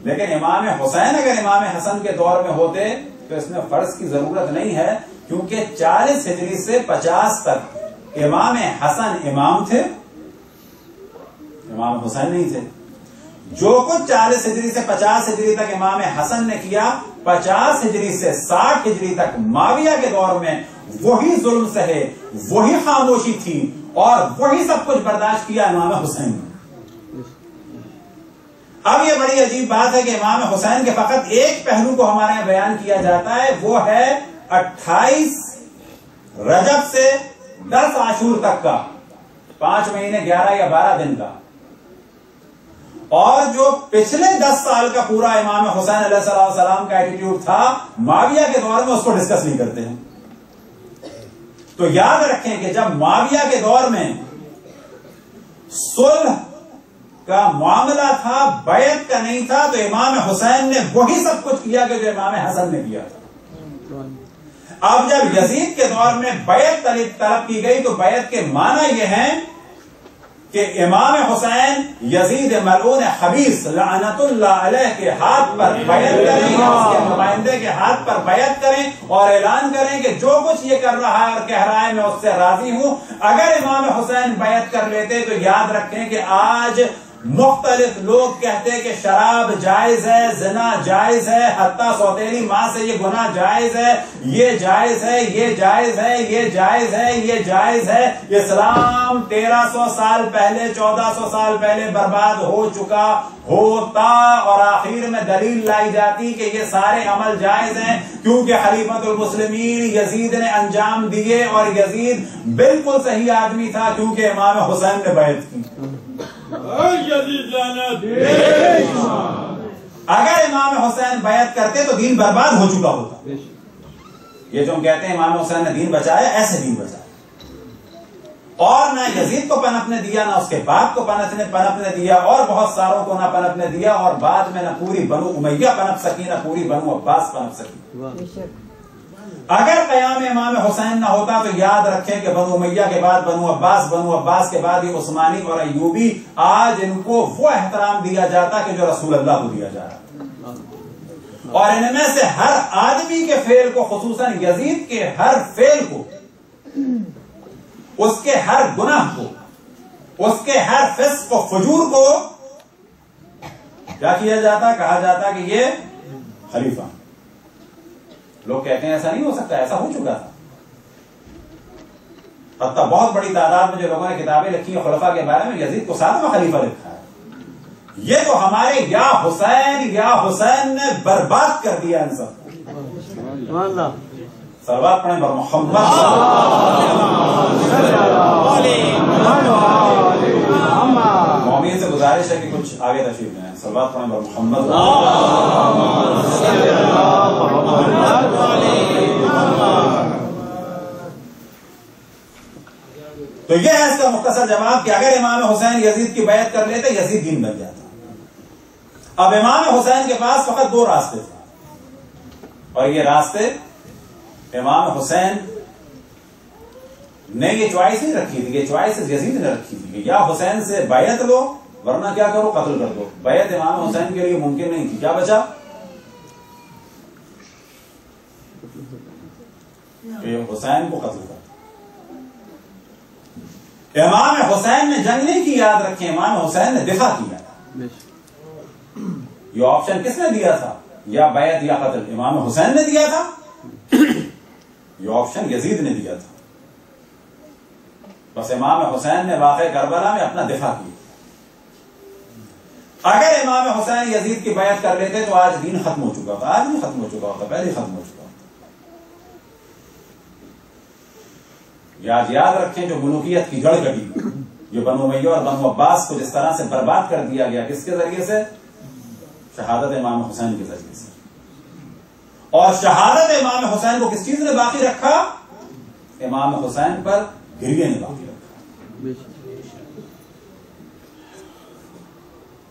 لیکن امام حسین اگر امام حسن کے دور میں ہوتے تو اس میں فرض کی ضرورت نہیں ہے، کیونکہ 40 ہجری سے 50 تک امام حسن امام تھے، امام حسین نہیں تھے. جو کچھ 40 ہجری سے 50 ہجری تک امام حسن نے کیا، 50 ہجری سے 60 ہجری تک معاویہ کے دور میں وہی ظلم سہے، وہی خاموشی تھی اور وہی سب کچھ برداشت کیا امام حسین نے. اب یہ بڑی عجیب بات ہے کہ امام حسین کے فقط ایک پہلو کو ہمارے یہاں بیان کیا جاتا ہے، وہ ہے 28 رجب سے 10 عاشور تک کا، 5 مہینے 11 یا 12 دن کا. اور جو پچھلے 10 سال کا پورا امام حسین علیہ السلام کا ایٹیٹیوڈ تھا معاویہ کے دور میں، اس کو ڈسکس نہیں کرتے ہیں. تو یاد رکھیں کہ جب معاویہ کے دور میں صلح کا معاملہ تھا، بیعت کا نہیں تھا، تو امام حسین نے وہی سب کچھ کیا کہ جو امام حسن نے کیا تھا. اب جب یزید کے دور میں بیعت طلب کی گئی تو بیعت کے معنی یہ ہیں کہ امام حسین یزید ملعون خبیث لعنت اللہ علیہ کے ہاتھ پر بیعت کریں، اس کے نمائندے کے ہاتھ پر بیعت کریں اور اعلان کریں کہ جو کچھ یہ کر رہا ہے اور کہہ رہا ہے میں اس سے راضی ہوں. اگر امام حسین بیعت کر لیتے تو یاد رکھیں کہ آج مختلف لوگ کہتے کہ شراب جائز ہے، زنا جائز ہے، حتیٰ سوتیلی ماں سے یہ گناہ جائز ہے، یہ جائز ہے، یہ جائز ہے، یہ جائز ہے، یہ جائز ہے. اسلام 1300 سال پہلے 1400 سال پہلے برباد ہو چکا ہوتا اور آخر میں دلیل لائی جاتی کہ یہ سارے عمل جائز ہیں کیونکہ خلیفۃ المسلمین یزید نے انجام دیے اور یزید بالکل صحیح آدمی تھا کیونکہ امام حسین نے بیعت کی. اگر امام حسین بیعت کرتے تو دین برباد ہو چکا ہوتا. یہ جو ہم کہتے ہیں امام حسین نے دین بچایا، ایسے دین بچایا، اور نہ یزید کو پنپنے دیا، نہ اس کے باپ کو پنپنے دیا، اور بہت ساروں کو نہ پنپنے دیا، اور بعد میں نہ پوری بنو امیہ پنپ سکی، نہ پوری بنو عباس پنپ سکی. اگر قیام امام حسین نہ ہوتا تو یاد رکھیں کہ بنو امیہ کے بعد بنو عباس کے بعد یہ عثمانی اور ایوبی، آج ان کو وہ احترام دیا جاتا کہ جو رسول اللہ کو دیا جا رہا. اور ان میں سے ہر آدمی کے فعل کو، خصوصاً یزید کے ہر فعل کو، اس کے ہر گناہ کو، اس کے ہر فسق و فجور کو کیا کیا جاتا؟ کہا جاتا کہ یہ خلیفہ. لوگ کہتے ہیں ایسا نہیں ہو سکتا، ایسا ہو چکا تھا. حتیٰ بہت بڑی تعداد میں جو لوگوں نے کتابیں لکھی ہیں خلفاء کے بارے میں، یزید کو 7واں خلیفہ لکھا ہے. یہ تو ہمارے یا حسین نے برباد کر دیا ان سب کو. صلوات پڑھیں بر محمد. مومین سے گزارش ہے کہ کچھ آگے تشریف لیں. صلوات پڑھیں بر محمد. تو یہ ہے اس کا مختصر جواب کہ اگر امام حسین یزید کی بیعت کر لیتے یزید دین بن جاتا. اب امام حسین کے پاس فقط 2 راستے تھے، اور یہ راستے امام حسین نے یہ چوائس نہیں رکھی تھی، یہ چوائس یزید نے رکھی تھی کہ یا حسین سے بیعت لو ورنہ کیا کرو، قتل کر دو. بیعت امام حسین کے لیے ممکن نہیں تھی. کیا بچا؟ کہ حسین کو قتل کر. امام حسین نے جنگ نہیں کی، یاد رکھیں، امام حسین نے دفاع کیا. یہ آپشن کس نے دیا تھا؟ یا بیعت یا قتل. امام حسین نے دیا تھا. یہ آپشن یزید نے دیا تھا. بس امام حسین نے واقع کربلا میں اپنا دفاع کیا. اگر امام حسین یزید کی بیعت کر لیتے تو آج دین ختم ہو چکا ہوتا. آج نہیں ختم ہو چکا ہوتا، پہلے ختم ہو چکا ہوتا. یاد رکھیں جو ملوکیت کی جڑ کٹی، جو بنو امیہ اور بنو عباس کو جس طرح سے برباد کر دیا گیا، کس کے ذریعے سے؟ شہادت امام حسین کے ذریعے سے. اور شہادت امام حسین کو کس چیز نے باقی رکھا؟ امام حسین پر گریے نے باقی رکھا.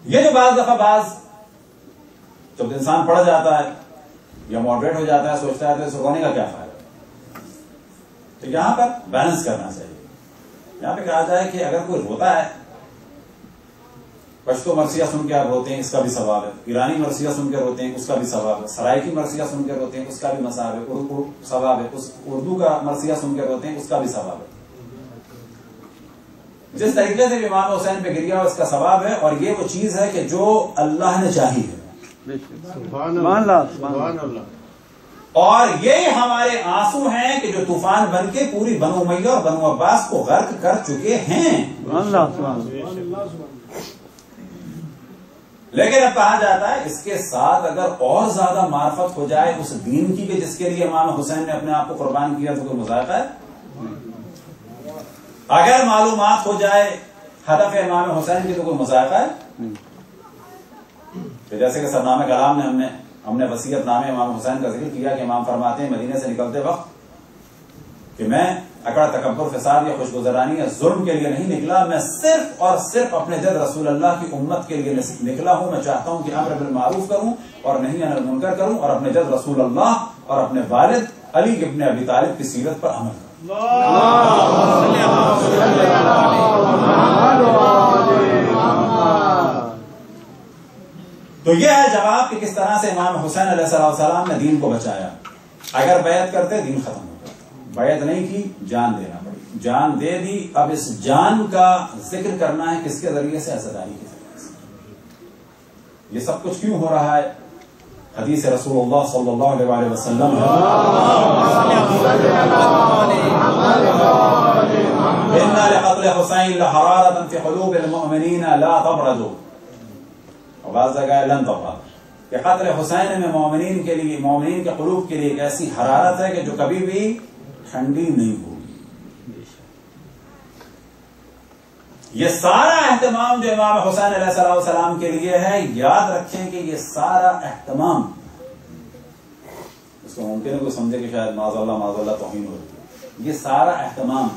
یہ جو بعض دفعہ جب انسان پڑھ جاتا ہے یا ماڈریٹ ہو جاتا ہے، سوچتا ہے تو رونے کا کیا فائدہ. تو یہاں پر بیلنس کرنا چاہیے. یہاں پہ کہا جائے کہ اگر کوئی روتا ہے، پشتو مرثیہ سن کے آپ روتے ہیں، اس کا بھی ثواب ہے. ایرانی مرثیہ سن کے روتے ہیں، اس کا بھی ثواب ہے. سرائکی مرثیہ سن کے روتے ہیں، اس کا بھی ثواب ہے. اردو کا مرثیہ سن کے روتے ہیں، اس کا بھی ثواب ہے. جس طریقے سے امام حسین پہ گریا اس کا ثواب ہے. اور یہ وہ چیز ہے کہ جو اللہ نے چاہی ہے. اور یہ ہمارے آنسو ہیں کہ جو طوفان بن کے پوری بنو امیہ اور بنو عباس کو غرق کر چکے ہیں. لیکن اب کہا جاتا ہے اس کے ساتھ اگر اور زیادہ معرفت ہو جائے اس دین کی کہ جس کے لیے امام حسین نے اپنے آپ کو قربان کیا تو کوئی مذائقہ ہے؟ اگر معلومات ہو جائے ہدف امام حسین کی تو کوئی مذائقہ ہے؟ جیسے کہ سرنامہ کلام میں ہم نے وصیت نامے امام حسین کا ذکر کیا کہ امام فرماتے ہیں مدینے سے نکلتے وقت کہ میں اکڑ تکبر فساد یا خوشگذرانی یا ظلم کے لیے نہیں نکلا، میں صرف اور صرف اپنے جد رسول اللہ کی امت کے لیے نکلا ہوں. میں چاہتا ہوں کہ امر بالمعروف کروں اور نہی عن المنکر کروں، اور اپنے جد رسول اللہ اور اپنے والد علی ابن ابی طالب کی سیرت پر عمل کروں. تو یہ ہے جواب کہ کس طرح سے امام حسین علیہ السلام نے دین کو بچایا. اگر بیعت کرتے دین ختم ہو جاتا. بیعت نہیں کی، جان دینا پڑی. جان دے دی. اب اس جان کا ذکر کرنا ہے کس کے ذریعے سے؟ عزت علی کے ذریعے سے. یہ سب کچھ کیوں ہو رہا ہے؟ حدیث رسول اللہ صلی اللہ علیہ وسلم ہے ان لقتل حسین لحرارة في قلوب المؤمنین لا تبرد، اور بعض جگہ لن تبرد، کہ قتل حسین میں مومنین کے قلوب کے لیے ایک ایسی حرارت ہے کہ جو کبھی بھی ٹھنڈی نہیں ہوگی. یہ سارا اہتمام جو امام حسین علیہ السلام کے لیے ہے، یاد رکھیں کہ یہ سارا اہتمام، اس کو ممکن ہے کوئی سمجھے کہ شاید معاذ اللہ توہین ہو رہی ہے. یہ سارا اہتمام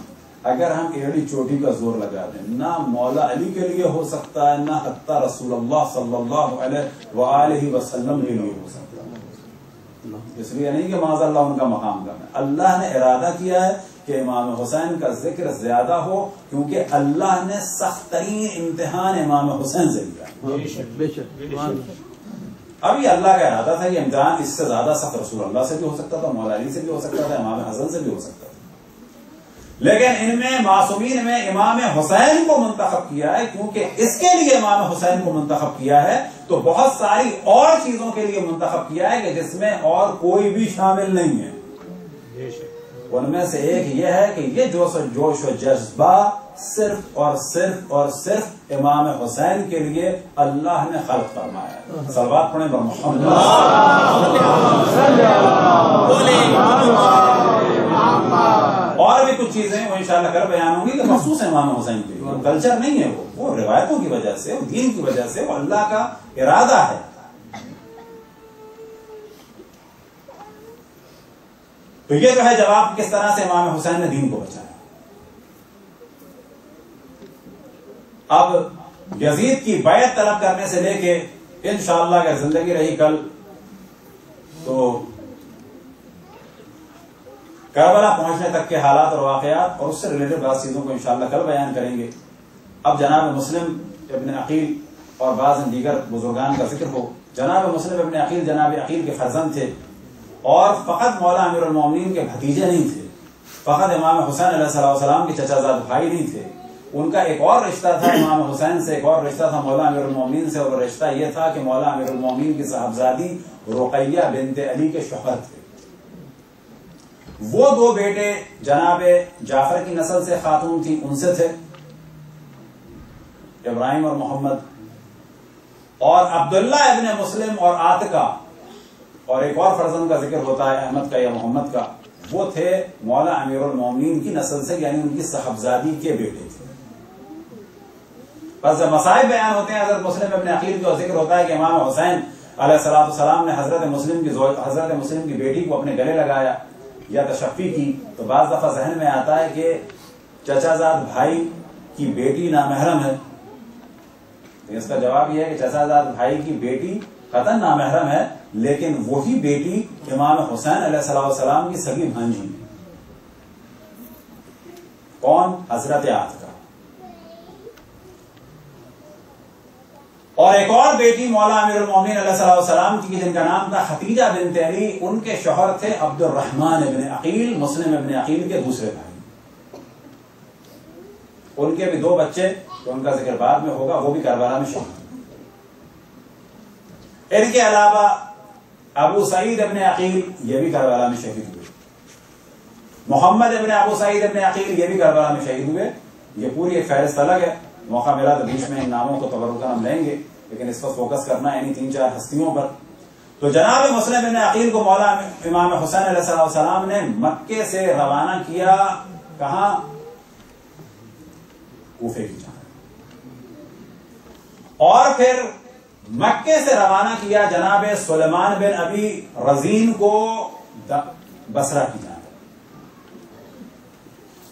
اگر ہم ایڑی چوٹی کا زور لگا دیں، نہ مولا علی کے لیے ہو سکتا ہے، نہ حتی رسول اللہ صلی اللہ علیہ وآلہ وسلم کے لیے ہو سکتا ہے. اس لیے نہیں کہ معاذ اللہ ان کا مقام کرنا ہے. اللہ نے ارادہ کیا ہے کہ امام حسین کا ذکر زیادہ ہو، کیونکہ اللہ نے سخت ترین امتحان امام حسین سے لیا. ابھی اللہ کا ارادہ تھا یہ امتحان اس سے زیادہ سخت رسول اللہ سے بھی ہو سکتا تھا، مولا علی سے بھی ہو سکتا تھا، امام حسن سے بھی ہو سکتا تھا. لیکن ان میں معصومین میں امام حسین کو منتخب کیا ہے، کیونکہ اس کے لیے امام حسین کو منتخب کیا ہے تو بہت ساری اور چیزوں کے لیے منتخب کیا ہے کہ جس میں اور کوئی بھی شامل نہیں ہے۔ ان میں سے ایک یہ ہے کہ یہ جوش و جذبہ صرف اور صرف اور صرف امام حسین کے لیے اللہ نے خلق فرمایا ہے۔ صلوات پڑھیں بر محمد۔ اور بھی کچھ چیزیں وہ انشاءاللہ کل بیان ہوں گی کہ مخصوص امام حسین کے لیے، کلچر نہیں ہے، وہ روایتوں کی وجہ سے، وہ دین کی وجہ سے، وہ اللہ کا ارادہ ہے۔ تو یہ جو ہے جواب کس طرح سے امام حسین نے دین کو بچایا۔ اب یزید کی بیعت طلب کرنے سے لے کے انشاءاللہ اگر زندگی رہی کل تو کربلا پہنچنے تک کے حالات اور واقعات اور اس سے ریلیٹڈ بعض چیزوں کو انشاءاللہ کل بیان کریں گے۔ اب جناب مسلم ابن عقیل اور بعض دیگر بزرگان کا ذکر ہو۔ جناب مسلم ابن عقیل جناب عقیل کے فرزند تھے اور فقط مولا امیر المومنین کے بھتیجے نہیں تھے، فقط امام حسین علیہ السلام کے چچا زاد بھائی نہیں تھے، ان کا ایک اور رشتہ تھا امام حسین سے، ایک اور رشتہ تھا مولا امیر المومنین سے، اور وہ رشتہ یہ تھا کہ مولا امیر المومنین کی صاحبزادی رقیہ بنت علی کے شوہر تھے۔ وہ دو بیٹے جناب جعفر کی نسل سے خاتون تھی، ان سے تھے ابراہیم اور محمد، اور عبداللہ ابن مسلم اور عاتقہ، اور ایک اور فرزند کا ذکر ہوتا ہے احمد کا یا محمد کا، وہ تھے مولا امیر المومنین کی نسل سے، یعنی ان کی صاحبزادی کے بیٹے تھے۔ بس جب مصائب بیان ہوتے ہیں حضرت مسلم ابن عقیل کا ذکر ہوتا ہے کہ امام حسین علیہ السلام نے حضرت مسلم کی بیٹی کو اپنے گلے لگایا یا تشفی کی، تو بعض دفعہ ذہن میں آتا ہے کہ چچا زاد بھائی کی بیٹی نامحرم ہے، تو اس کا جواب یہ ہے کہ چچا زاد بھائی کی بیٹی قطعاً نامحرم ہے، لیکن وہی بیٹی امام حسین علیہ السلام کی سگی بھانجی، کون؟ حضرت عاتقہ۔ اور ایک اور بیٹی مولا امیر المومنین علیہ السلام کی جن کا نام تھا ختیجہ بنت علی، ان کے شوہر تھے عبد الرحمن ابن عقیل، مسلم ابن عقیل کے دوسرے بھائی۔ ان کے بھی دو بچے، تو ان کا ذکر بعد میں ہوگا، وہ بھی کربلا میں شہید۔ ان کے علاوہ ابو سعید ابن عقیل یہ بھی کربلا میں شہید ہوئے، محمد ابن ابو سعید ابن عقیل یہ بھی کربلا میں شہید ہوئے۔ یہ پوری ایک فہرست الگ ہے، موقع ملا تو بیچ میں ان ناموں کو تبرکاً ہم لیں گے، لیکن اس وقت فوکس کرنا ہے انہی 3-4 ہستیوں پر۔ تو جناب مسلم ابن عقیل کو مولا امام حسین علیہ السلام نے مکے سے روانہ کیا، کہاں؟ کوفے کی جانب، اور پھر مکے سے روانہ کیا جناب سلیمان بن ابی رزین کو بصرہ کی جانب،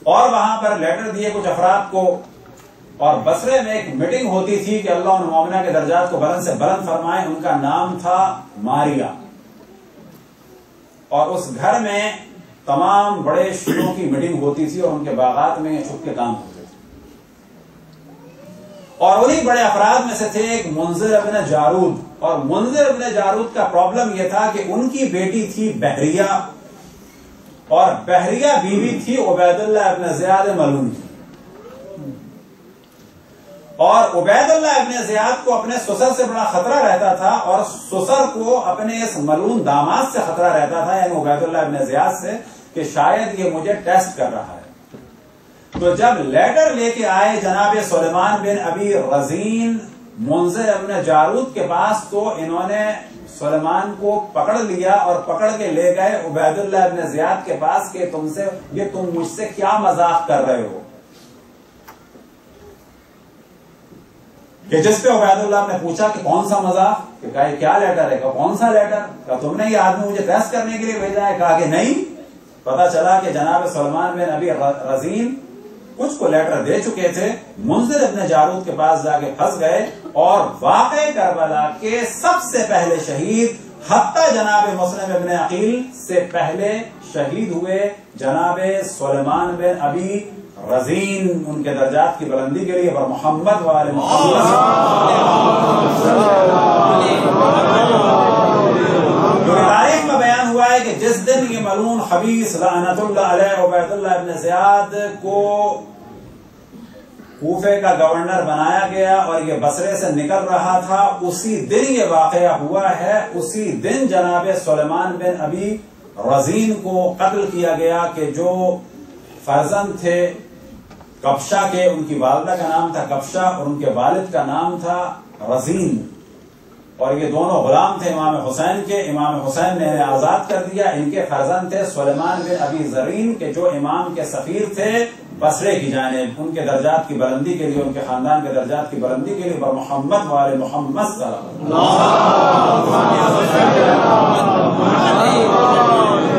اور وہاں پر لیٹر دیے کچھ افراد کو، اور بصرے میں ایک میٹنگ ہوتی تھی کہ اللہ ان مومنہ کے درجات کو بلند سے بلند فرمائے، ان کا نام تھا ماریا، اور اس گھر میں تمام بڑے شیعوں کی میٹنگ ہوتی تھی، اور ان کے باغات میں چھپ کے کام ہوتے تھے، اور انہی بڑے افراد میں سے تھے ایک منذر ابن جارود، اور منذر ابن جارود کا پرابلم یہ تھا کہ ان کی بیٹی تھی بحریہ، اور بحریہ بیوی تھی عبید اللہ ابن زیاد ملعون کی، اور عبید اللہ ابن زیاد کو اپنے سسر سے بڑا خطرہ رہتا تھا، اور سسر کو اپنے اس ملعون داماد سے خطرہ رہتا تھا، یعنی عبید اللہ ابن زیاد سے، کہ شاید یہ مجھے ٹیسٹ کر رہا ہے۔ تو جب لیٹر لے کے آئے جناب سلیمان بن ابی رزین منذر ابن جارود کے پاس، تو انہوں نے سلیمان کو پکڑ لیا اور پکڑ کے لے گئے عبید اللہ ابن زیاد کے پاس کہ تم مجھ سے کیا مذاق کر رہے ہو، کہ جس پہ عبید اللہ نے پوچھا کہ کون سا مذاق، کہ کہا کیا لیٹر ہے، کہا کون سا لیٹر، کہا تم نے یہ آدمی مجھے ٹیسٹ کرنے کے لیے بھیجا ہے، کہا کہ نہیں۔ پتا چلا کہ جناب سلیمان بن ابی رزین کچھ کو لیٹر دے چکے تھے، منذر ابن جارود کے پاس جا کے پھنس گئے، اور واقع کربلا کے سب سے پہلے شہید، حتیٰ جناب مسلم ابن عقیل سے پہلے شہید ہوئے جناب سلیمان بن ابی رزین، ان کے درجات کی بلندی کے لیے پر محمد والے محمد، جو تاریخ میں بیان ہوا ہے کہ جس دن یہ ملعون خبیث لعنت اللہ علیہ عبید اللہ ابن زیاد کو کوفے کا گورنر بنایا گیا اور یہ بصرے سے نکل رہا تھا، اسی دن یہ واقعہ ہوا ہے. اسی دن جناب سلیمان بن ابی رزین کو قتل کیا گیا کہ جو فرزند تھے کبشہ کے. ان کی والدہ کا نام تھا کبشہ اور ان کے والد کا نام تھا رزین، اور یہ دونوں غلام تھے امام حسین کے. امام حسین نے انہیں آزاد کر دیا. ان کے فرزند تھے سلیمان بن ابی زرین کے جو امام کے سفیر تھے بصرے کی جانب. ان کے درجات کی بلندی کے لیے، ان کے خاندان کے درجات کی بلندی کے لیے بر محمد وآل محمد صلی اللہ علیہ وسلم.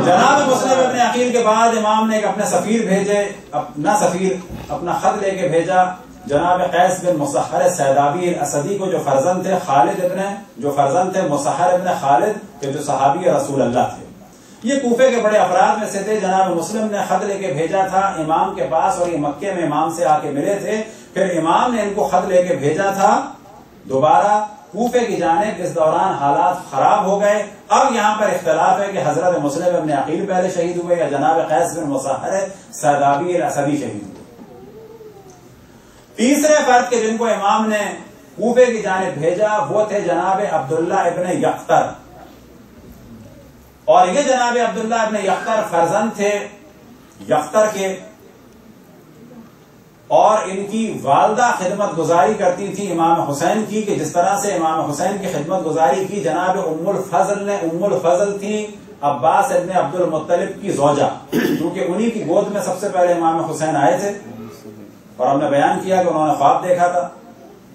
جناب مسلم ابن عقیل کے بعد امام نے ایک اپنے سفیر بھیجے، اپنا خط لے کے بھیجا جناب قیس بن مسحر سیدابی الاسدی کو، جو فرزند تھے مسحر ابن خالد کے جو صحابی رسول اللہ تھے. یہ کوفے کے بڑے افراد میں سے تھے. جناب مسلم نے خط لے کے بھیجا تھا امام کے پاس اور یہ مکے میں امام سے آ کے ملے تھے. پھر امام نے ان کو خط لے کے بھیجا تھا دوبارہ کوفے کی جانب. اس دوران حالات خراب ہو گئے. اب یہاں پر اختلاف ہے کہ حضرت مسلم ابن عقیل پہلے شہید ہوئے یا جناب قیس بن مسحر سیدابی الاسدی شہید ہوئے. تیسرے فرد کے جن کو امام نے کوفے کی جانب بھیجا وہ تھے جناب عبداللہ ابن یختر. اور یہ جناب عبداللہ ابن یختر فرزند تھے یختر کے، اور ان کی والدہ خدمت گزاری کرتی تھی امام حسین کی، کہ جس طرح سے امام حسین کی خدمت گزاری کی جناب ام الفضل نے. ام الفضل تھی عباس ابن عبد المطلب کی زوجہ، کیونکہ انہی کی گود میں سب سے پہلے امام حسین آئے تھے. اور ہم نے بیان کیا کہ انہوں نے خواب دیکھا تھا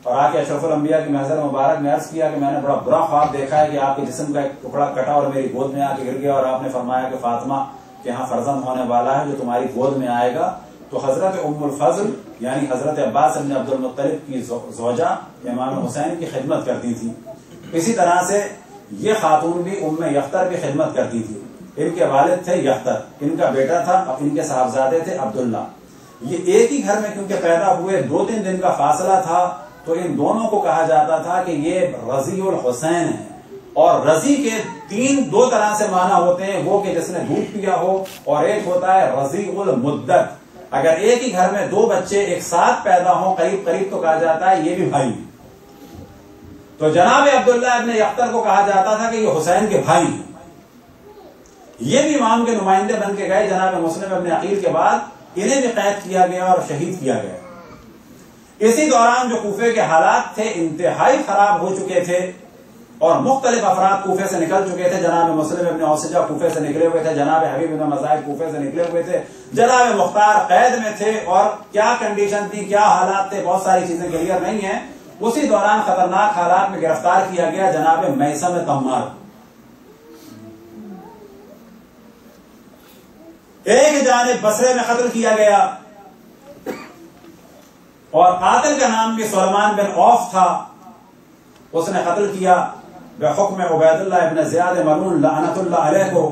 اور آ کے اشرف الانبیاء کی محضر مبارک میں عرض کیا کہ میں نے بڑا برا خواب دیکھا ہے کہ آپ کے جسم کا ایک ٹکڑا کٹا اور میری گود میں آ کے گر گیا، اور آپ نے فرمایا کہ فاطمہ کے ہاں فرزند ہونے والا ہے جو تمہاری گود میں آئے گا. تو حضرت ام الفضل یعنی حضرت عباس ابن عبد المطلب کی زوجہ امام حسین کی خدمت کرتی تھی. اسی طرح سے یہ خاتون بھی ام یختر کی خدمت کرتی تھی. ان کے والد تھے یختر، ان کا بیٹا تھا، ان کے صاحبزادے تھے عبداللہ. یہ ایک ہی گھر میں کیونکہ پیدا ہوئے، 2-3 دن کا فاصلہ تھا، تو ان دونوں کو کہا جاتا تھا کہ یہ رضی الحسین ہے. اور رضی کے دو طرح سے معنی ہوتے ہیں، وہ کہ جس نے دودھ پیا ہو، اور ایک ہوتا ہے رضی المدت. اگر ایک ہی گھر میں 2 بچے ایک ساتھ پیدا ہوں قریب قریب تو کہا جاتا ہے یہ بھی بھائی. تو جناب عبداللہ ابن یختر کو کہا جاتا تھا کہ یہ حسین کے بھائی ہیں. یہ بھی امام کے نمائندے بن کے گئے جناب مسلم ابن عقیل کے بعد. انہیں بھی قید کیا گیا اور شہید کیا گیا. اسی دوران جو کوفے کے حالات تھے انتہائی خراب ہو چکے تھے اور مختلف افراد کوفے سے نکل چکے تھے. جناب مسلم ابن اوسجہ کوفے سے نکلے ہوئے تھے، جناب حبیب ابن مذاہب کوفے سے نکلے ہوئے تھے، جناب مختار قید میں تھے. اور کیا کنڈیشن تھی، کیا حالات تھے، بہت ساری چیزیں کلیئر نہیں ہیں. اسی دوران خطرناک حالات میں گرفتار کیا گیا جناب میثم تمار. ایک جانب بصرے میں قتل کیا گیا اور قاتل کا نام بھی سلیمان بن عوف تھا. اس نے قتل کیا بحکم عبید اللہ ابن زیاد ملعون لعنت اللہ علیہ کو.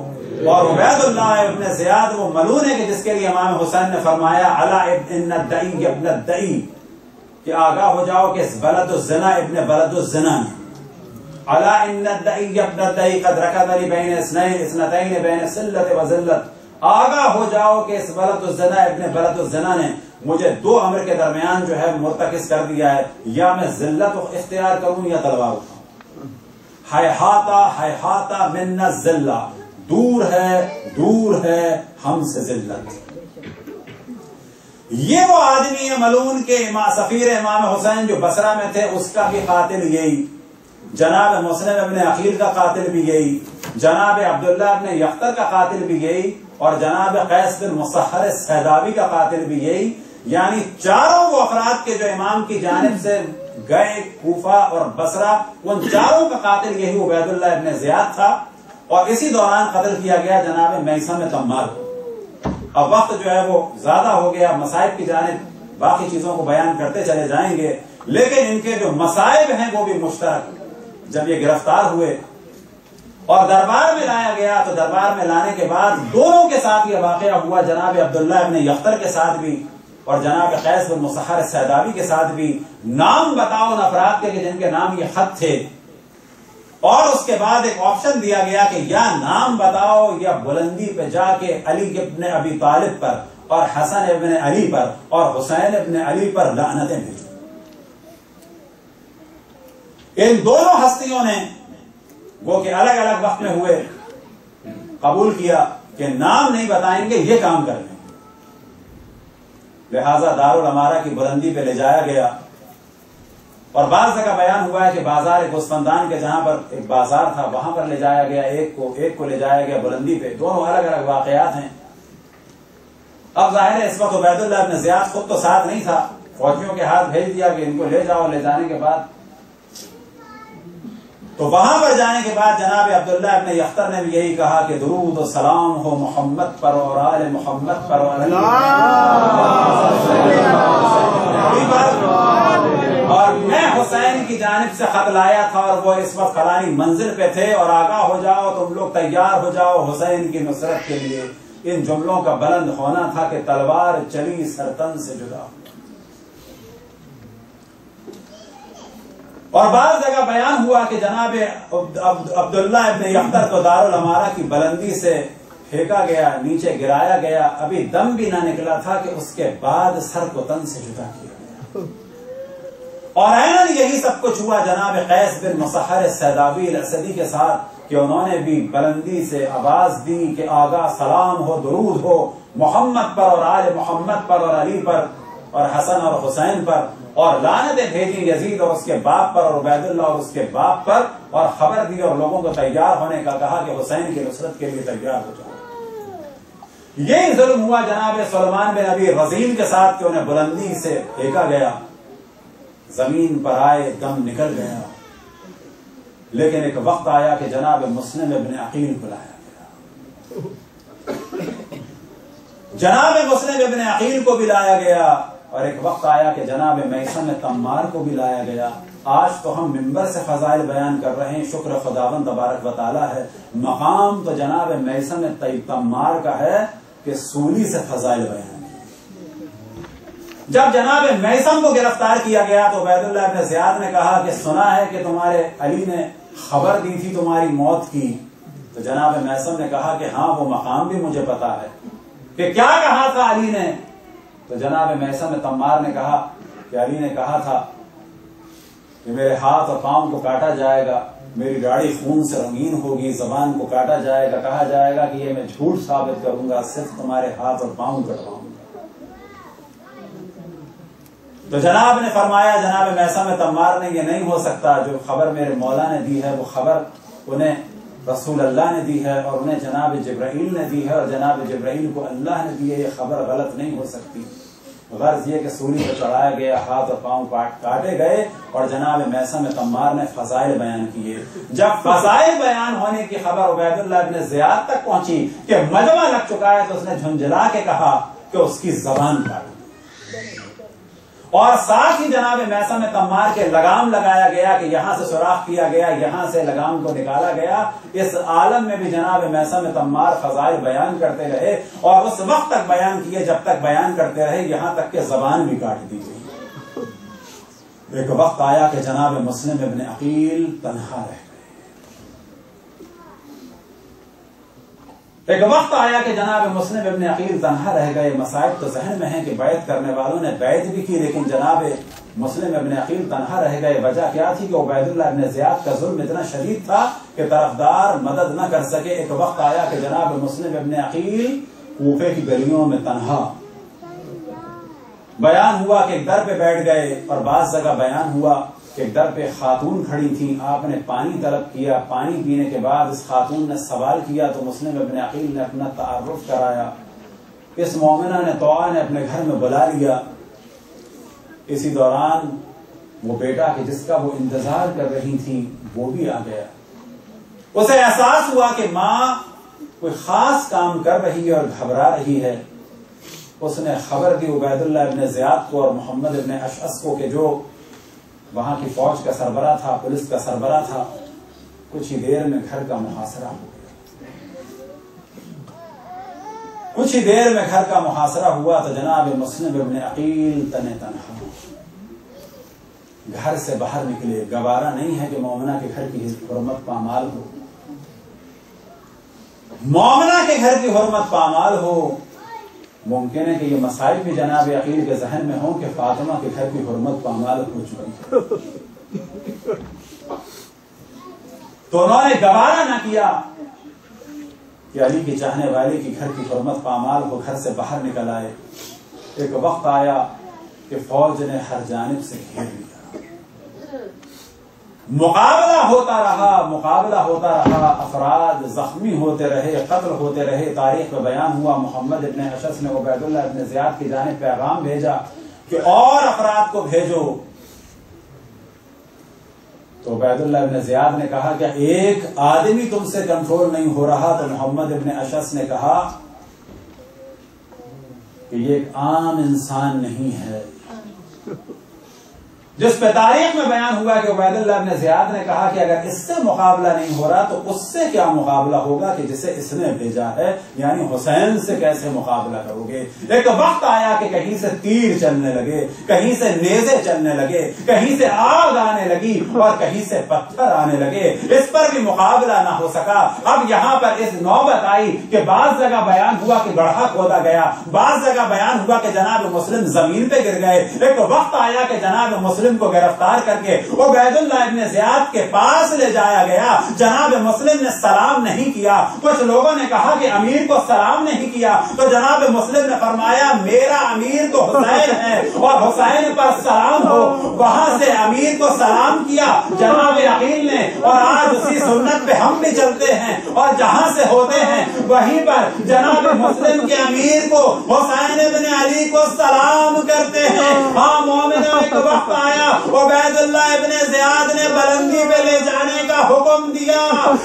اور عبید اللہ ابن زیاد وہ ملعون ہے کہ جس کے لیے امام حسین نے فرمایا الا ابن الدئی ابن الدئی، کہ آگاہ ہو جاؤ کہ اس بلد الزنا ابن بلد الزنا نے. الا ان الدئی ابن الدئی قد رکضنی بین اثنتین بین سلت و ذلت. آگاہ ہو جاؤ کہ اس بلد الزنا ابن بلد الزنا نے مجھے 2 امر کے درمیان جو ہے مرتکز کر دیا ہے، یا میں ذلت اختیار کروں یا تلوار اٹھاؤں. حیحاتا من الذلہ، دور ہے ہم سے ذلت. یہ وہ آدمی ہے ملعون کے سفیر امام حسین جو بصرہ میں تھے، اس کا بھی قاتل یہی، جناب مسلم ابن عقیل کا قاتل بھی یہی، جناب عبداللہ ابن یختر کا قاتل بھی یہی، اور جناب قیس بن مسحر سیدابی کا قاتل بھی یہی. یعنی چاروں وہ افراد کے جو امام کی جانب سے گئے کوفہ اور بصرہ، ان چاروں کا قاتل یہی عبید اللہ ابن زیاد تھا. اور اسی دوران قتل کیا گیا جناب میثم تمار کو. اب وقت جو ہے وہ زیادہ ہو گیا، مصائب کی جانب باقی چیزوں کو بیان کرتے چلے جائیں گے، لیکن ان کے جو مصائب ہیں وہ بھی مشترک. جب یہ گرفتار ہوئے اور دربار میں لایا گیا تو دربار میں لانے کے بعد دونوں کے ساتھ یہ واقعہ ہوا، جناب عبداللہ ابن یختر کے ساتھ بھی اور جناب قیس بن مسحر سیدابی کے ساتھ بھی. نام بتاؤ ان افراد کے کہ جن کے نام یہ خط تھے، اور اس کے بعد ایک آپشن دیا گیا کہ یا نام بتاؤ یا بلندی پہ جا کے علی ابن ابی طالب پر اور حسن ابن علی پر اور حسین ابن علی پر لعنتیں بھیجو. ان دونوں ہستیوں نے وہ کہ الگ الگ وقت میں ہوئے قبول کیا کہ نام نہیں بتائیں گے یہ کام کر لیں گے. لہذا دارالامارہ کی بلندی پہ لے جایا گیا اور بعض جگہ بیان ہوا ہے کہ بازار گوسفندان کے جہاں پر ایک بازار تھا وہاں پر لے جایا گیا، ایک کو لے جایا گیا بلندی پہ. دونوں الگ الگ واقعات ہیں. اب ظاہر ہے اس وقت عبید اللہ ابن زیاد خود تو ساتھ نہیں تھا، فوجیوں کے ہاتھ بھیج دیا کہ ان کو لے جاؤ. لے جانے کے بعد تو وہاں پر جانے کے بعد جناب عبداللہ ابن یختر نے بھی یہی کہا کہ درود و سلام ہو محمد پر اور آل محمد پر اور میں حسین کی جانب سے خط لایا تھا اور وہ اس وقت فلانی منزل پہ تھے اور آگاہ ہو جاؤ، تم لوگ تیار ہو جاؤ حسین کی نصرت کے لیے. ان جملوں کا بلند ہونا تھا کہ تلوار چلی سرتن سے جدا. اور بعض جگہ بیان ہوا کہ جناب عبداللہ ابن یختر کو دارالامارہ کی بلندی سے پھینکا گیا، نیچے گرایا گیا، ابھی دم بھی نہ نکلا تھا کہ اس کے بعد سر کو تن سے جدا کیا گیا. اور عیناً یہی سب کچھ ہوا جناب قیس بن مسحر سیدابی الاسدی کے ساتھ کہ انہوں نے بھی بلندی سے آواز دی کہ آگاہ سلام ہو، درود ہو محمد پر اور آل محمد پر اور علی پر اور حسن اور حسین پر، اور لعنتیں بھیجی یزید اور اس کے باپ پر اور عبید اللہ اور اس کے باپ پر، اور خبر دی اور لوگوں کو تیار ہونے کا کہا کہ حسین کی نصرت کے لیے تیار ہو جاؤ. یہی ظلم ہوا جناب سلمان بن ابی رزین کے ساتھ کہ انہیں بلندی سے پھینکا گیا، زمین پر آئے، دم نکل گیا. لیکن ایک وقت آیا کہ جناب مسلم ابن عقیل کو لایا گیا، جناب مسلم ابن عقیل کو بھی لایا گیا. اور ایک وقت آیا کہ جناب میثم تمار کو بھی لایا گیا. آج تو ہم منبر سے فضائل بیان کر رہے ہیں، شکر خداوند تبارک و تعالی ہے. مقام تو جناب میثم تمار کا ہے کہ سولی سے فضائل بیان. جب جناب میثم کو گرفتار کیا گیا تو عبید اللہ ابن زیاد نے کہا کہ سنا ہے کہ تمہارے علی نے خبر دی تھی تمہاری موت کی. تو جناب میثم نے کہا کہ ہاں وہ مقام بھی مجھے پتا ہے. کہ کیا کہا تھا علی نے؟ تو جناب میثم تمار نے کہا کہ علی نے کہا تھا کہ میرے ہاتھ اور پاؤں کو کاٹا جائے گا، میری داڑھی خون سے رنگین ہوگی، زبان کو کاٹا جائے گا، کہا جائے گا کہ یہ میں جھوٹ ثابت کروں گا، صرف تمہارے ہاتھ اور پاؤں کٹواؤں گا. تو جناب نے فرمایا، جناب میثم تمار نے، یہ نہیں ہو سکتا، جو خبر میرے مولا نے دی ہے وہ خبر انہیں رسول اللہ نے دی ہے اور انہیں جناب جبرائیل نے دی ہے اور جناب جبرائیل کو اللہ نے دی ہے، یہ خبر غلط نہیں ہو سکتی. غرض یہ کہ سولی پر چڑھایا گیا، ہاتھ اور پاؤں کاٹے گئے اور جناب میثم تمار نے فضائل بیان کیے. جب فضائل بیان ہونے کی خبر عبید اللہ ابن زیاد تک پہنچی کہ مجمع لگ چکا ہے تو اس نے جھنجھلا کے کہا کہ اس کی زبان کاٹ. اور ساتھ ہی جناب میثم تمار کے لگام لگایا گیا کہ یہاں سے سوراخ کیا گیا، یہاں سے لگام کو نکالا گیا. اس عالم میں بھی جناب میثم تمار فضائل بیان کرتے رہے اور اس وقت تک بیان کیے جب تک بیان کرتے رہے، یہاں تک کہ زبان بھی کاٹ دی گئی. ایک وقت آیا کہ جناب مسلم ابن عقیل تنہا رہ گئے. ایک وقت آیا کہ جناب مسلم ابن عقیل تنہا رہ گئے. مسائل تو ذہن میں ہیں کہ بیعت کرنے والوں نے بیعت بھی کی، لیکن جناب مسلم ابن عقیل تنہا رہ گئے. وجہ کیا تھی کہ عبید اللہ ابن زیاد کا ظلم اتنا شدید تھا کہ طرفدار مدد نہ کر سکے. ایک وقت آیا کہ جناب مسلم ابن عقیل کوفے کی گلیوں میں تنہا. بیان ہوا کہ ایک در پہ بیٹھ گئے اور بعض جگہ بیان ہوا کہ ایک در پہ خاتون کھڑی تھی. آپ نے پانی طلب کیا، پانی پینے کے بعد اس خاتون نے سوال کیا تو مسلم ابن عقیل نے اپنا تعارف کرایا. اس مومنہ نے توآ نے اپنے گھر میں بلا لیا. اسی دوران وہ بیٹا کہ جس کا وہ انتظار کر رہی تھی وہ بھی آ گیا. اسے احساس ہوا کہ ماں کوئی خاص کام کر رہی ہے اور گھبرا رہی ہے. اس نے خبر دی عبید اللہ ابن زیاد کو اور محمد ابن اشعث کو کہ جو وہاں کی فوج کا سربراہ تھا، پولیس کا سربراہ تھا. کچھ ہی دیر میں گھر کا محاصرہ ہو گیا. کچھ ہی دیر میں گھر کا محاصرہ ہوا تو جناب مسلم ابن عقیل تنہا. گھر سے باہر نکلے، گوارا نہیں ہے کہ مومنہ کے گھر کی حرمت پامال ہو، مومنہ کے گھر کی حرمت پامال ہو۔ ممکن ہے کہ یہ مسائل بھی جناب عقیل کے ذہن میں ہوں کہ فاطمہ کے گھر کی حرمت پامال ہو چکی ہے، تو انہوں نے گوارا نہ کیا کہ علی کی چاہنے والے کی گھر کی حرمت پامال ہو، گھر سے باہر نکل آئے۔ ایک وقت آیا کہ فوج نے ہر جانب سے گھیر لیا، مقابلہ ہوتا رہا، افراد زخمی ہوتے رہے، قتل ہوتے رہے۔ تاریخ میں بیان ہوا محمد ابن اشعث نے عبید اللہ ابن زیاد کی جانب پیغام بھیجا کہ اور افراد کو بھیجو، تو عبید اللہ ابن زیاد نے کہا کہ ایک آدمی تم سے کنٹرول نہیں ہو رہا، تو محمد ابن اشعث نے کہا کہ یہ ایک عام انسان نہیں ہے، جس پہ تاریخ میں بیان ہوا کہ عبید اللہ ابن زیاد نے کہا کہ اگر اس سے مقابلہ نہیں ہو رہا تو اس سے کیا مقابلہ ہوگا کہ جسے اس نے بھیجا ہے، یعنی حسین سے کیسے مقابلہ کرو گے۔ ایک وقت آیا کہ کہیں سے تیر چلنے لگے، کہیں سے نیزے چلنے لگے، کہیں سے آگ آنے لگی اور کہیں سے پتھر آنے لگے، اس پر بھی مقابلہ نہ ہو سکا۔ اب یہاں پر اس نوبت آئی کہ بعض جگہ بیان ہوا کہ گڑھا کھودا گیا، بعض جگہ بیان ہوا کہ جناب مسلم زمین پہ گر گئے۔ ایک وقت آیا کہ جناب مسلم کو گرفتار کر کے عبید اللہ ابن زیاد کے پاس لے جایا گیا۔ جناب مسلم نے سلام نہیں کیا، کچھ لوگوں نے کہا کہ امیر کو سلام نہیں کیا، تو جناب مسلم نے فرمایا میرا امیر تو حسین ہے اور حسین پر سلام ہو۔ وہاں سے امیر کو سلام کیا جناب عقیل نے، اور آج اسی سنت پہ ہم بھی چلتے ہیں، اور جہاں سے ہوتے ہیں وہیں پر جناب مسلم کے امیر کو حسین ابن علی کو سلام کرتے ہیں۔ ہاں مومنوں، ایک وقت آیا عبید اللہ ابن زیاد نے بلندی پہ لے جانے کا حکم دیا،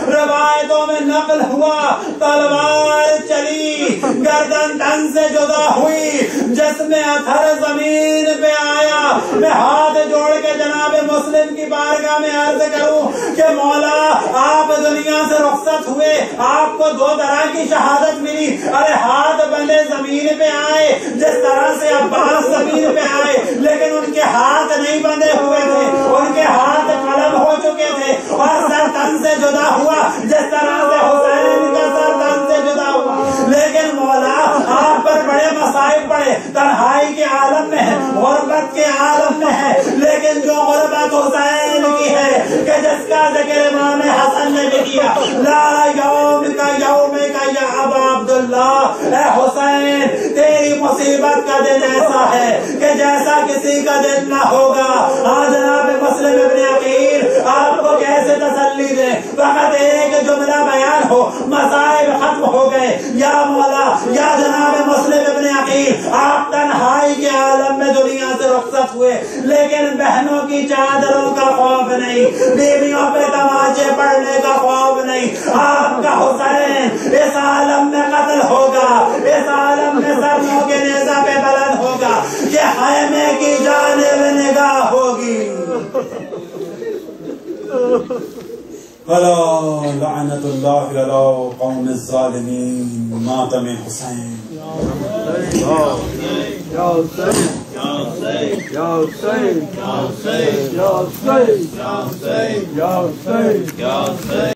روایتوں میں نقل ہوا تلوار چلی، گردن تن سے جدا ہوئی، جسم اتھر زمین پہ آیا۔ میں ہاتھ جوڑ کے جناب مسلم کی بارگاہ میں عرض کروں کہ مولا آپ دنیا سے رخصت ہوئے، آپ کو دو طرح کی شہادت ملی، ارے ہاتھ بندے زمین پہ آئے جس طرح سے عباس زمین پہ آئے، لیکن ان کے ہاتھ نہیں بندے ہوئے تھے، ان کے ہاتھ قلم ہو چکے تھے، اور سر تن سے جدا ہوا جس طرح سے حسین کا سر تن سے جدا ہوا۔ لیکن مولا آپ پر بڑے مصائب پڑے، تنہائی کے عالم میں ہے، غربت کے عالم میں ہے، لیکن جو غربت حسین کی ہے کہ جس کا ذکر امام حسن نے بھی کیا، لا یوم کا یوم کا یا ابا عبداللہ، اے حسین تیری مصیبت کا دن ایسا ہے کہ جیسا کسی کا دن نہ ہوگا۔ ہاں جناب مسلم ابن عقیل آپ کو کیسے تسلی دے، فقط ایک جملہ بیان ہو، مصائب ختم ہو گئے۔ یا مولا، یا جناب مسلم ابن عقیل آپ تنہائی کے عالم میں دنیا سے رخصت ہوئے، لیکن بہنوں کی چادروں کا خوف نہیں، بیویوں پہ تماچے پڑنے کا خوف نہیں۔ آپ کا حسین اس عالم میں قتل ہوگا، اس عالم میں سروں کے نیزہ پہ بلند ہوگا، یہ خیمے کی جانب نگاہ ہوگی۔ الا لعنت اللہ علی قوم الظالمین، ماتم حسین۔ یا حسین یا حسین یا حسین یا حسین یا حسین یا حسین یا حسین یا حسین۔